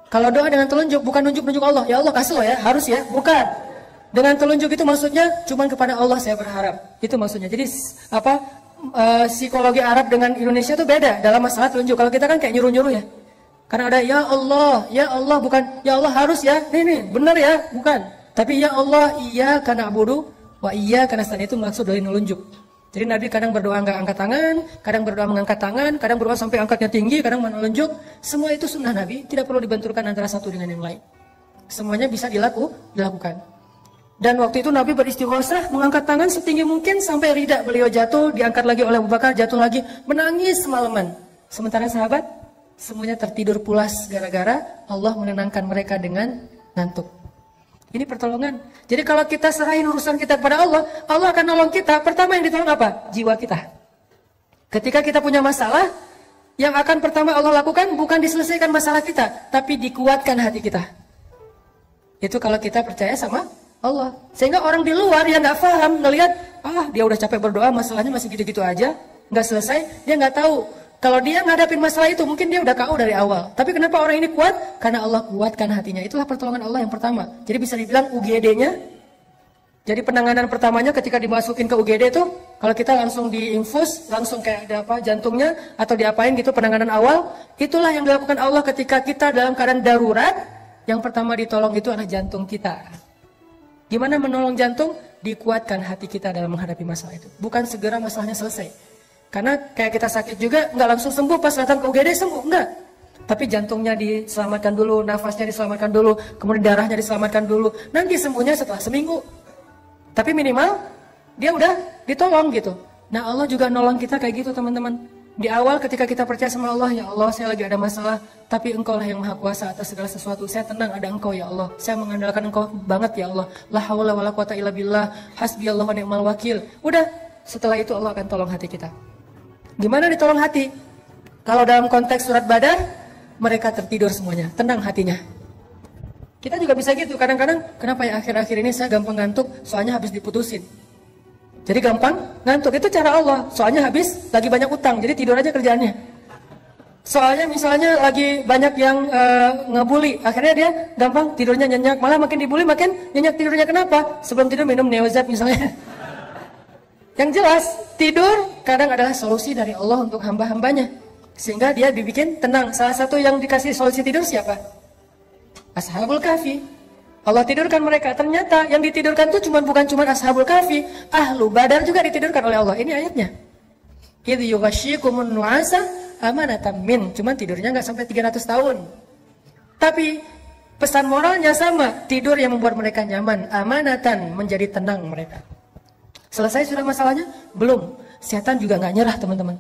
Kalau doa dengan telunjuk bukan nunjuk-nunjuk Allah, ya Allah kasih lo ya, harus ya, bukan. Dengan telunjuk itu maksudnya cuman kepada Allah saya berharap. Itu maksudnya. Jadi apa psikologi Arab dengan Indonesia itu beda dalam masalah telunjuk. Kalau kita kan kayak nyuruh-nyuruh ya. Karena ada ya Allah bukan ya Allah harus ya. Nih benar ya, bukan. Tapi ya Allah, iya karena abudu, wa iya karena nasta'in, itu maksud dari ngelunjuk. Jadi Nabi kadang berdoa nggak angkat tangan, kadang berdoa mengangkat tangan, kadang berdoa sampai angkatnya tinggi, kadang menunjuk. Semua itu sunnah Nabi, tidak perlu dibenturkan antara satu dengan yang lain. Semuanya bisa dilakukan. Dan waktu itu Nabi beristighosah, mengangkat tangan setinggi mungkin sampai rida beliau jatuh, diangkat lagi oleh Abu Bakar, jatuh lagi, menangis semalaman. Sementara sahabat semuanya tertidur pulas gara-gara Allah menenangkan mereka dengan ngantuk. Ini pertolongan. Jadi kalau kita serahin urusan kita kepada Allah, Allah akan nolong kita. Pertama yang ditolong apa? Jiwa kita. Ketika kita punya masalah, yang akan pertama Allah lakukan bukan diselesaikan masalah kita, tapi dikuatkan hati kita. Itu kalau kita percaya sama Allah. Sehingga orang di luar yang nggak paham, ngelihat, dia udah capek berdoa, masalahnya masih gitu-gitu aja, nggak selesai, dia nggak tahu. Kalau dia ngadapin masalah itu, mungkin dia udah KO dari awal. Tapi kenapa orang ini kuat? Karena Allah kuatkan hatinya. Itulah pertolongan Allah yang pertama. Jadi bisa dibilang UGD-nya. Jadi penanganan pertamanya ketika dimasukin ke UGD itu, kalau kita langsung diinfus, langsung kayak ada apa jantungnya, atau diapain gitu penanganan awal, itulah yang dilakukan Allah ketika kita dalam keadaan darurat. Yang pertama ditolong itu adalah jantung kita. Gimana menolong jantung? Dikuatkan hati kita dalam menghadapi masalah itu. Bukan segera masalahnya selesai. Karena kayak kita sakit juga nggak langsung sembuh pas datang ke UGD sembuh, enggak. Tapi jantungnya diselamatkan dulu, nafasnya diselamatkan dulu, kemudian darahnya diselamatkan dulu. Nanti sembuhnya setelah seminggu. Tapi minimal dia udah ditolong gitu. Nah Allah juga nolong kita kayak gitu teman-teman. Di awal ketika kita percaya sama Allah, ya Allah saya lagi ada masalah, tapi Engkau lah yang maha kuasa atas segala sesuatu. Saya tenang ada Engkau ya Allah. Saya mengandalkan Engkau banget ya Allah. La haula wala quwata illa billah. Hasbiyallahu wa ni'mal wakil. Udah, setelah itu Allah akan tolong hati kita. Gimana ditolong hati? Kalau dalam konteks surat Badar, mereka tertidur semuanya, tenang hatinya. Kita juga bisa gitu, kadang-kadang kenapa ya akhir-akhir ini saya gampang ngantuk, soalnya habis diputusin. Jadi gampang ngantuk, itu cara Allah, soalnya habis lagi banyak utang, jadi tidur aja kerjaannya. Soalnya misalnya lagi banyak yang ngebully, akhirnya dia gampang tidurnya nyenyak, malah makin dibully makin nyenyak tidurnya. Kenapa? Sebelum tidur minum Neozat misalnya. Yang jelas, tidur kadang adalah solusi dari Allah untuk hamba-hambanya. Sehingga dia dibikin tenang. Salah satu yang dikasih solusi tidur siapa? Ashabul Kahfi. Allah tidurkan mereka. Ternyata yang ditidurkan itu bukan cuma Ashabul Kahfi. Ahlu Badar juga ditidurkan oleh Allah. Ini ayatnya. Idh yughashshikumun nu'asa amanatan min. Cuman tidurnya nggak sampai 300 tahun. Tapi pesan moralnya sama. Tidur yang membuat mereka nyaman. Amanatan, menjadi tenang mereka. Selesai sudah masalahnya? Belum. Setan juga nggak nyerah teman-teman.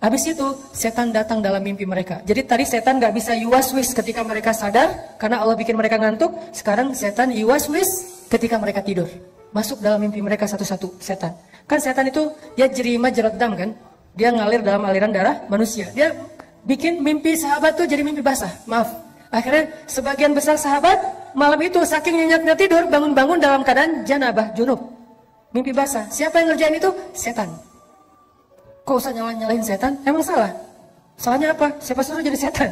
Habis itu setan datang dalam mimpi mereka. Jadi tadi setan nggak bisa yuwaswis ketika mereka sadar karena Allah bikin mereka ngantuk. Sekarang setan yuwaswis ketika mereka tidur. Masuk dalam mimpi mereka satu-satu setan. Kan setan itu dia jerima jerat dam kan? Dia ngalir dalam aliran darah manusia. Dia bikin mimpi sahabat tuh jadi mimpi basah. Maaf. Akhirnya sebagian besar sahabat malam itu saking nyenyaknya tidur bangun-bangun dalam keadaan janabah junub. Mimpi basah. Siapa yang ngerjain itu? Setan. Kok usah nyalahin setan? Emang salah? Salahnya apa? Siapa suruh jadi setan?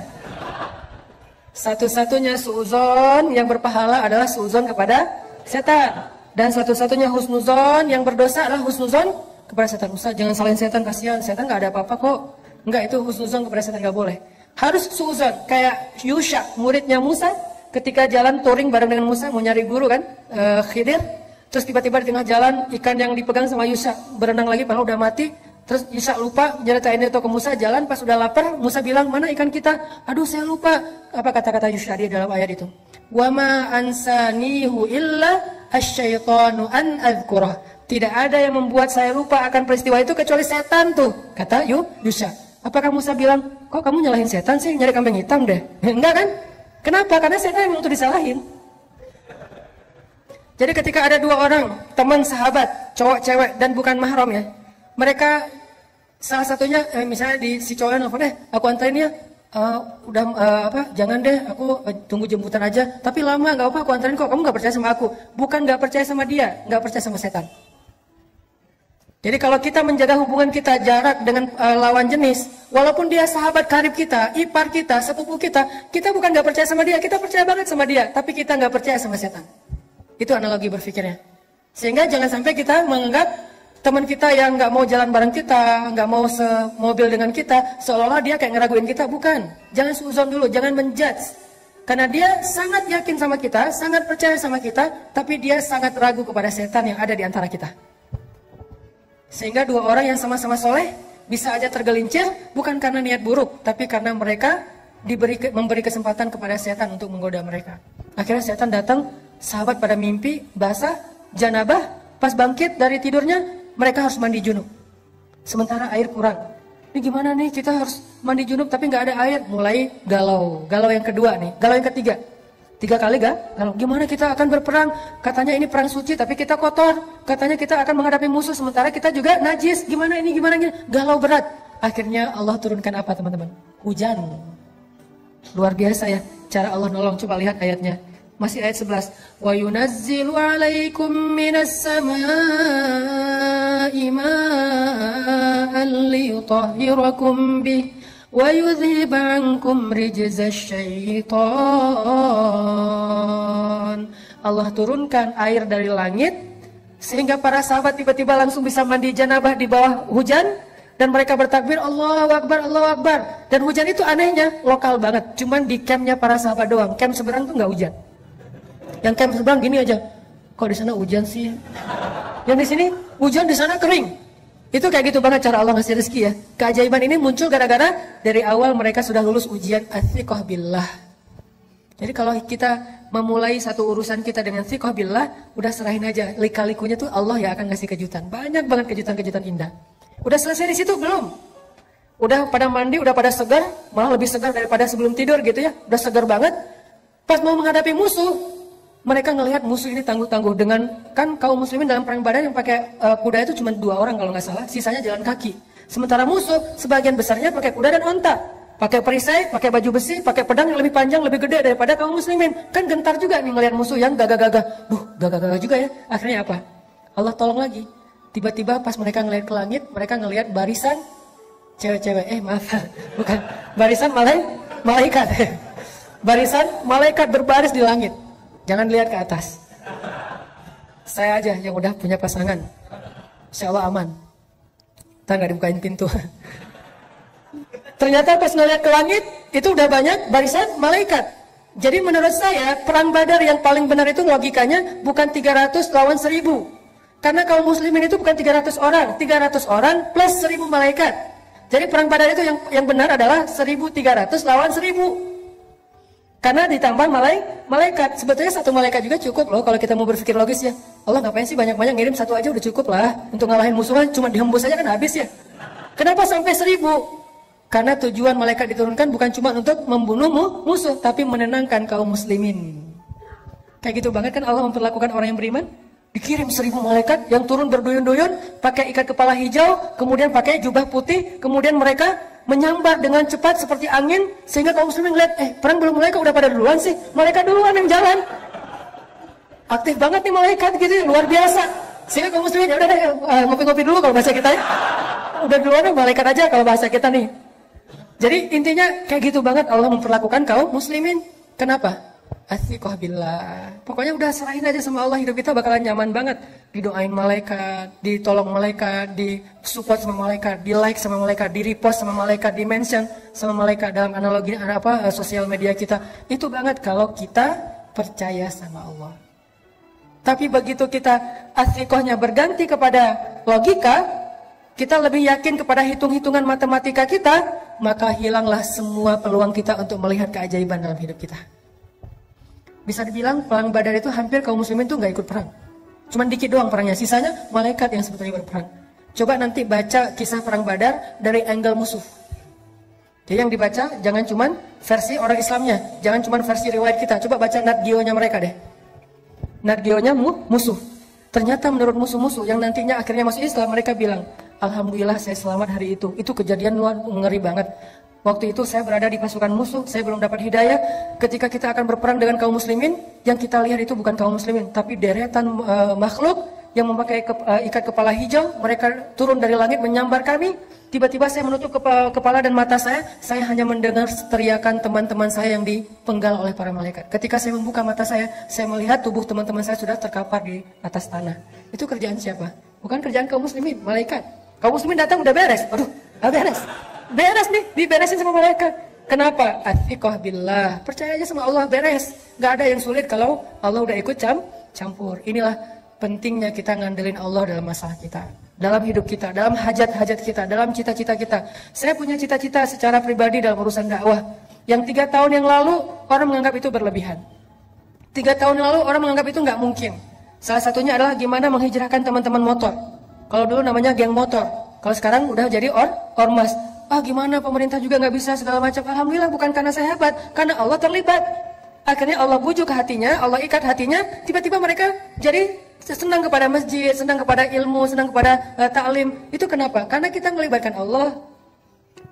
Satu-satunya suuzon yang berpahala adalah suuzon kepada setan. Dan satu-satunya husnuzon yang berdosa adalah husnuzon kepada setan. Ustaz, jangan salahin setan, kasihan. Setan gak ada apa-apa kok. Enggak, itu husnuzon kepada setan gak boleh. Harus suuzon. Kayak Yusha, muridnya Musa. Ketika jalan touring bareng dengan Musa, mau nyari guru kan? Khidir. Terus tiba-tiba di tengah jalan ikan yang dipegang sama Yusha berenang lagi padahal udah mati. Terus Yusha lupa nyeritain itu ke Musa, jalan pas udah lapar Musa bilang, mana ikan kita? Aduh saya lupa. Apa kata-kata Yusha dia dalam ayat itu? Wa ma ansanihu illa asyaitanu an adzkurah. Tidak ada yang membuat saya lupa akan peristiwa itu kecuali setan tuh, kata Yusha. Apakah Musa bilang, kok kamu nyalahin setan sih, nyari kambing hitam deh? Enggak kan? Kenapa? Karena setan yang untuk disalahin. Jadi ketika ada dua orang, teman sahabat, cowok cewek dan bukan mahram ya. Mereka salah satunya misalnya si cowoknya nelfon, aku anterin ya. Jangan deh, aku tunggu jemputan aja. Tapi lama nggak apa, aku anterin kok. Kamu nggak percaya sama aku. Bukan nggak percaya sama dia, nggak percaya sama setan. Jadi kalau kita menjaga hubungan kita jarak dengan lawan jenis, walaupun dia sahabat karib kita, ipar kita, sepupu kita bukan nggak percaya sama dia, kita percaya banget sama dia, tapi kita nggak percaya sama setan. Itu analogi berpikirnya. Sehingga jangan sampai kita menganggap teman kita yang nggak mau jalan bareng kita, nggak mau semobil dengan kita, seolah-olah dia kayak ngeraguin kita. Bukan. Jangan suzon dulu, jangan menjudge. Karena dia sangat yakin sama kita, sangat percaya sama kita, tapi dia sangat ragu kepada setan yang ada di antara kita. Sehingga dua orang yang sama-sama soleh bisa aja tergelincir, bukan karena niat buruk, tapi karena mereka memberi kesempatan kepada setan untuk menggoda mereka. Akhirnya setan datang, sahabat pada mimpi, basah, janabah, pas bangkit dari tidurnya, mereka harus mandi junub. Sementara air kurang. Ini gimana nih, kita harus mandi junub tapi nggak ada air. Mulai galau. Galau yang kedua nih, galau yang ketiga. 3 kali galau. Gimana kita akan berperang? Katanya ini perang suci tapi kita kotor. Katanya kita akan menghadapi musuh sementara kita juga najis. Gimana ini, gimana ini? Galau berat. Akhirnya Allah turunkan apa teman-teman? Hujan. Luar biasa ya, cara Allah nolong. Coba lihat ayatnya. Masih ayat 11. Wa yunazzilu 'alaikum minas samaa'i ma'an liyutahhirakum bih wa yudhhiba 'ankum rijzasy syaitan. Allah turunkan air dari langit sehingga para sahabat tiba-tiba langsung bisa mandi janabah di bawah hujan dan mereka bertakbir Allahu Akbar, Allahu Akbar. Dan hujan itu anehnya lokal banget, cuman di campnya para sahabat doang. Camp seberang tuh nggak hujan. Yang camp seberang gini aja, kok di sana hujan sih? Yang di sini hujan, di sana kering. Itu kayak gitu banget cara Allah ngasih rezeki ya. Keajaiban ini muncul gara-gara dari awal mereka sudah lulus ujian ats-tsiqah billah. Jadi kalau kita memulai satu urusan kita dengan tsiqah billah, udah serahin aja. Lika-likunya tuh Allah ya akan ngasih kejutan. Banyak banget kejutan-kejutan indah. Udah selesai di situ belum? Udah pada mandi, udah pada segar, malah lebih segar daripada sebelum tidur gitu ya. Udah segar banget. Pas mau menghadapi musuh, mereka ngelihat musuh ini tangguh-tangguh dengan, kan kaum muslimin dalam perang Badar yang pakai kuda itu cuma 2 orang kalau nggak salah, sisanya jalan kaki. Sementara musuh sebagian besarnya pakai kuda dan onta, pakai perisai, pakai baju besi, pakai pedang yang lebih panjang, lebih gede daripada kaum muslimin. Kan gentar juga nih ngelihat musuh yang gagah-gagah. Gagah-gagah juga ya. Akhirnya apa? Allah tolong lagi. Tiba-tiba pas mereka ngelihat ke langit, mereka ngelihat barisan cewek-cewek. Maaf, bukan barisan malaikat. Barisan malaikat berbaris di langit. Jangan lihat ke atas. Saya aja yang udah punya pasangan. Insya Allah aman. Ntar gak dibukain pintu. Ternyata pas ngeliat ke langit, itu udah banyak barisan malaikat. Jadi menurut saya, perang Badar yang paling benar itu logikanya bukan 300 lawan 1000. Karena kaum muslimin itu bukan 300 orang. 300 orang plus 1000 malaikat. Jadi perang Badar itu yang benar adalah 1300 lawan 1000. Karena ditambah malaikat. Sebetulnya satu malaikat juga cukup loh kalau kita mau berpikir logis ya. Allah ngapain sih banyak-banyak, ngirim satu aja udah cukup lah. Untuk ngalahin musuhnya cuma dihembus aja kan habis ya. Kenapa sampai 1000? Karena tujuan malaikat diturunkan bukan cuma untuk membunuh musuh, tapi menenangkan kaum muslimin. Kayak gitu banget kan Allah memperlakukan orang yang beriman. Dikirim 1000 malaikat yang turun berduyun-duyun, pakai ikat kepala hijau, kemudian pakai jubah putih, kemudian mereka menyambar dengan cepat seperti angin, sehingga kaum muslimin ngeliat, perang belum mulai kok udah pada duluan sih. Malaikat duluan yang jalan. Aktif banget nih malaikat gitu ya, luar biasa. Sehingga kaum muslimin ya udah deh, ngopi-ngopi dulu kalau bahasa kita ya. Udah duluan malaikat aja kalau bahasa kita nih. Jadi intinya kayak gitu banget Allah memperlakukan kaum muslimin. Kenapa? Ats-tsiqah billah. Pokoknya udah serahin aja sama Allah, hidup kita bakalan nyaman banget. Didoain malaikat, ditolong malaikat, disupport sama malaikat, di like sama malaikat, di repost sama malaikat, di mention sama malaikat dalam analogi sosial media kita. Itu banget kalau kita percaya sama Allah. Tapi begitu kita ats-tsiqahnya berganti kepada logika, kita lebih yakin kepada hitung-hitungan matematika kita, maka hilanglah semua peluang kita untuk melihat keajaiban dalam hidup kita. Bisa dibilang perang Badar itu hampir kaum muslimin tuh nggak ikut perang. Cuman dikit doang perangnya, sisanya malaikat yang sebetulnya berperang. Coba nanti baca kisah perang Badar dari angle musuh. Jadi yang dibaca jangan cuman versi orang Islamnya, jangan cuman versi riwayat kita. Coba baca Nat Geo-nya mereka deh. Nat Geo-nya musuh. Ternyata menurut musuh-musuh yang nantinya akhirnya masuk Islam, mereka bilang, alhamdulillah saya selamat hari itu. Itu kejadian luar ngeri banget. Waktu itu saya berada di pasukan musuh, saya belum dapat hidayah. Ketika kita akan berperang dengan kaum muslimin, yang kita lihat itu bukan kaum muslimin, tapi deretan makhluk yang memakai ikat kepala hijau. Mereka turun dari langit menyambar kami. Tiba-tiba saya menutup kepala dan mata saya hanya mendengar teriakan teman-teman saya yang dipenggal oleh para malaikat. Ketika saya membuka mata saya melihat tubuh teman-teman saya sudah terkapar di atas tanah. Itu kerjaan siapa? Bukan kerjaan kaum muslimin, malaikat. Kaum muslimin datang udah beres. Aduh, beres. Beres nih, diberesin sama malaikat. Kenapa? Ats-tsiqah billah. Percaya aja sama Allah, beres. Gak ada yang sulit kalau Allah udah ikut campur. Inilah pentingnya kita ngandelin Allah dalam masalah kita, dalam hidup kita, dalam hajat-hajat kita, dalam cita-cita kita. Saya punya cita-cita secara pribadi dalam urusan dakwah, yang 3 tahun yang lalu orang menganggap itu berlebihan. 3 tahun yang lalu orang menganggap itu nggak mungkin. Salah satunya adalah gimana menghijrahkan teman-teman motor. Kalau dulu namanya geng motor, kalau sekarang udah jadi ormas. Gimana pemerintah juga nggak bisa segala macam. Alhamdulillah bukan karena saya hebat, karena Allah terlibat. Akhirnya Allah bujuk hatinya, Allah ikat hatinya. Tiba-tiba mereka jadi senang kepada masjid, senang kepada ilmu, senang kepada ta'lim. Itu kenapa? Karena kita melibatkan Allah.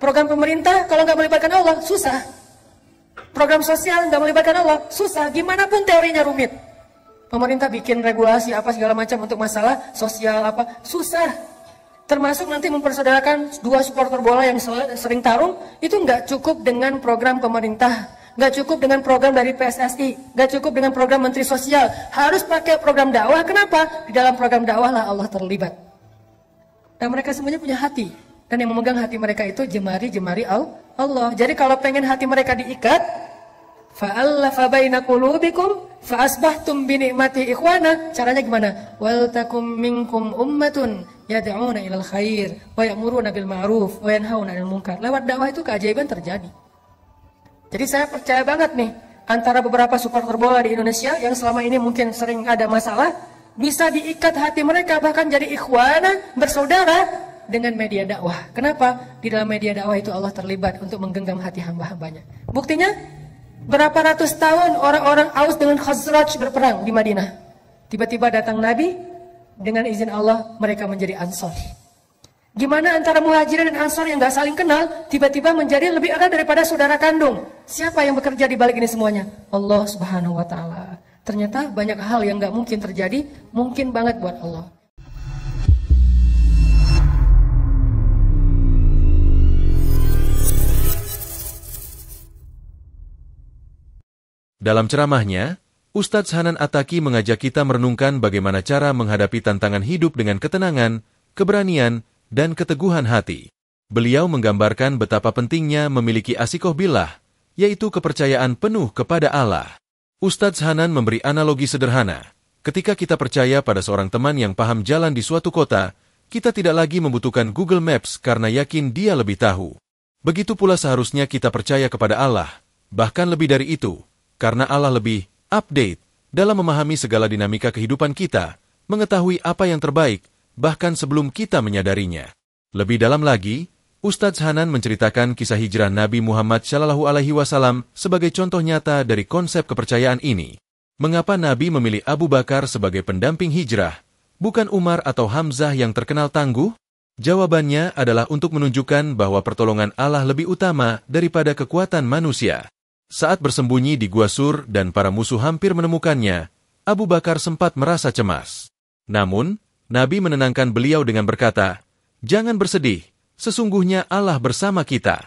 Program pemerintah kalau nggak melibatkan Allah susah. Program sosial nggak melibatkan Allah susah. Gimana pun teorinya rumit. Pemerintah bikin regulasi apa segala macam untuk masalah sosial apa susah. Termasuk nanti mempersaudarakan 2 supporter bola yang sering tarung, itu nggak cukup dengan program pemerintah, nggak cukup dengan program dari PSSI, nggak cukup dengan program Menteri Sosial, harus pakai program dakwah. Kenapa? Di dalam program dakwah lah Allah terlibat. Dan mereka semuanya punya hati, dan yang memegang hati mereka itu jemari-jemari Allah. Jadi kalau pengen hati mereka diikat, fa'allafa baina qulubikum fa asbahtum bi ni'mati ikhwana. Caranya gimana? Wal takum minkum ummatun yad'una ilal khair wa ya'muruna bil ma'ruf wa yanhauna 'anil munkar. Lewat dakwah itu keajaiban terjadi. Jadi saya percaya banget nih, antara beberapa supporter bola di Indonesia yang selama ini mungkin sering ada masalah, bisa diikat hati mereka, bahkan jadi ikhwana, bersaudara dengan media dakwah. Kenapa? Di dalam media dakwah itu Allah terlibat untuk menggenggam hati hamba-hambanya. Buktinya, berapa ratus tahun orang-orang Aus dengan Khazraj berperang di Madinah. Tiba-tiba datang Nabi, dengan izin Allah mereka menjadi Ansor. Gimana antara Muhajirin dan Ansor yang gak saling kenal, tiba-tiba menjadi lebih erat daripada saudara kandung. Siapa yang bekerja di balik ini semuanya? Allah Subhanahu wa Ta'ala. Ternyata banyak hal yang gak mungkin terjadi, mungkin banget buat Allah. Dalam ceramahnya, Ustadz Hanan Attaqi mengajak kita merenungkan bagaimana cara menghadapi tantangan hidup dengan ketenangan, keberanian, dan keteguhan hati. Beliau menggambarkan betapa pentingnya memiliki asikoh billah, yaitu kepercayaan penuh kepada Allah. Ustadz Hanan memberi analogi sederhana. Ketika kita percaya pada seorang teman yang paham jalan di suatu kota, kita tidak lagi membutuhkan Google Maps karena yakin dia lebih tahu. Begitu pula seharusnya kita percaya kepada Allah, bahkan lebih dari itu, karena Allah lebih update dalam memahami segala dinamika kehidupan kita, mengetahui apa yang terbaik, bahkan sebelum kita menyadarinya. Lebih dalam lagi, Ustadz Hanan menceritakan kisah hijrah Nabi Muhammad SAW sebagai contoh nyata dari konsep kepercayaan ini. Mengapa Nabi memilih Abu Bakar sebagai pendamping hijrah, bukan Umar atau Hamzah yang terkenal tangguh? Jawabannya adalah untuk menunjukkan bahwa pertolongan Allah lebih utama daripada kekuatan manusia. Saat bersembunyi di Gua Sur dan para musuh hampir menemukannya, Abu Bakar sempat merasa cemas. Namun, Nabi menenangkan beliau dengan berkata, "Jangan bersedih, sesungguhnya Allah bersama kita."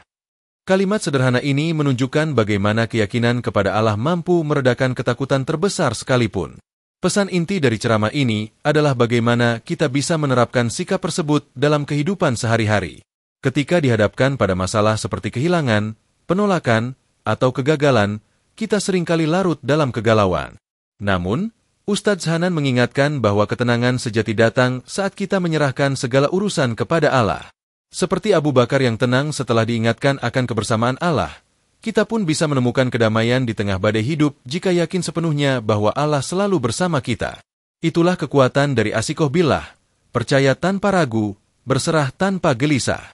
Kalimat sederhana ini menunjukkan bagaimana keyakinan kepada Allah mampu meredakan ketakutan terbesar sekalipun. Pesan inti dari ceramah ini adalah bagaimana kita bisa menerapkan sikap tersebut dalam kehidupan sehari-hari. Ketika dihadapkan pada masalah seperti kehilangan, penolakan, atau kegagalan, kita seringkali larut dalam kegalauan. Namun, Ustadz Hanan mengingatkan bahwa ketenangan sejati datang saat kita menyerahkan segala urusan kepada Allah. Seperti Abu Bakar yang tenang setelah diingatkan akan kebersamaan Allah, kita pun bisa menemukan kedamaian di tengah badai hidup jika yakin sepenuhnya bahwa Allah selalu bersama kita. Itulah kekuatan dari asikoh billah, percaya tanpa ragu, berserah tanpa gelisah.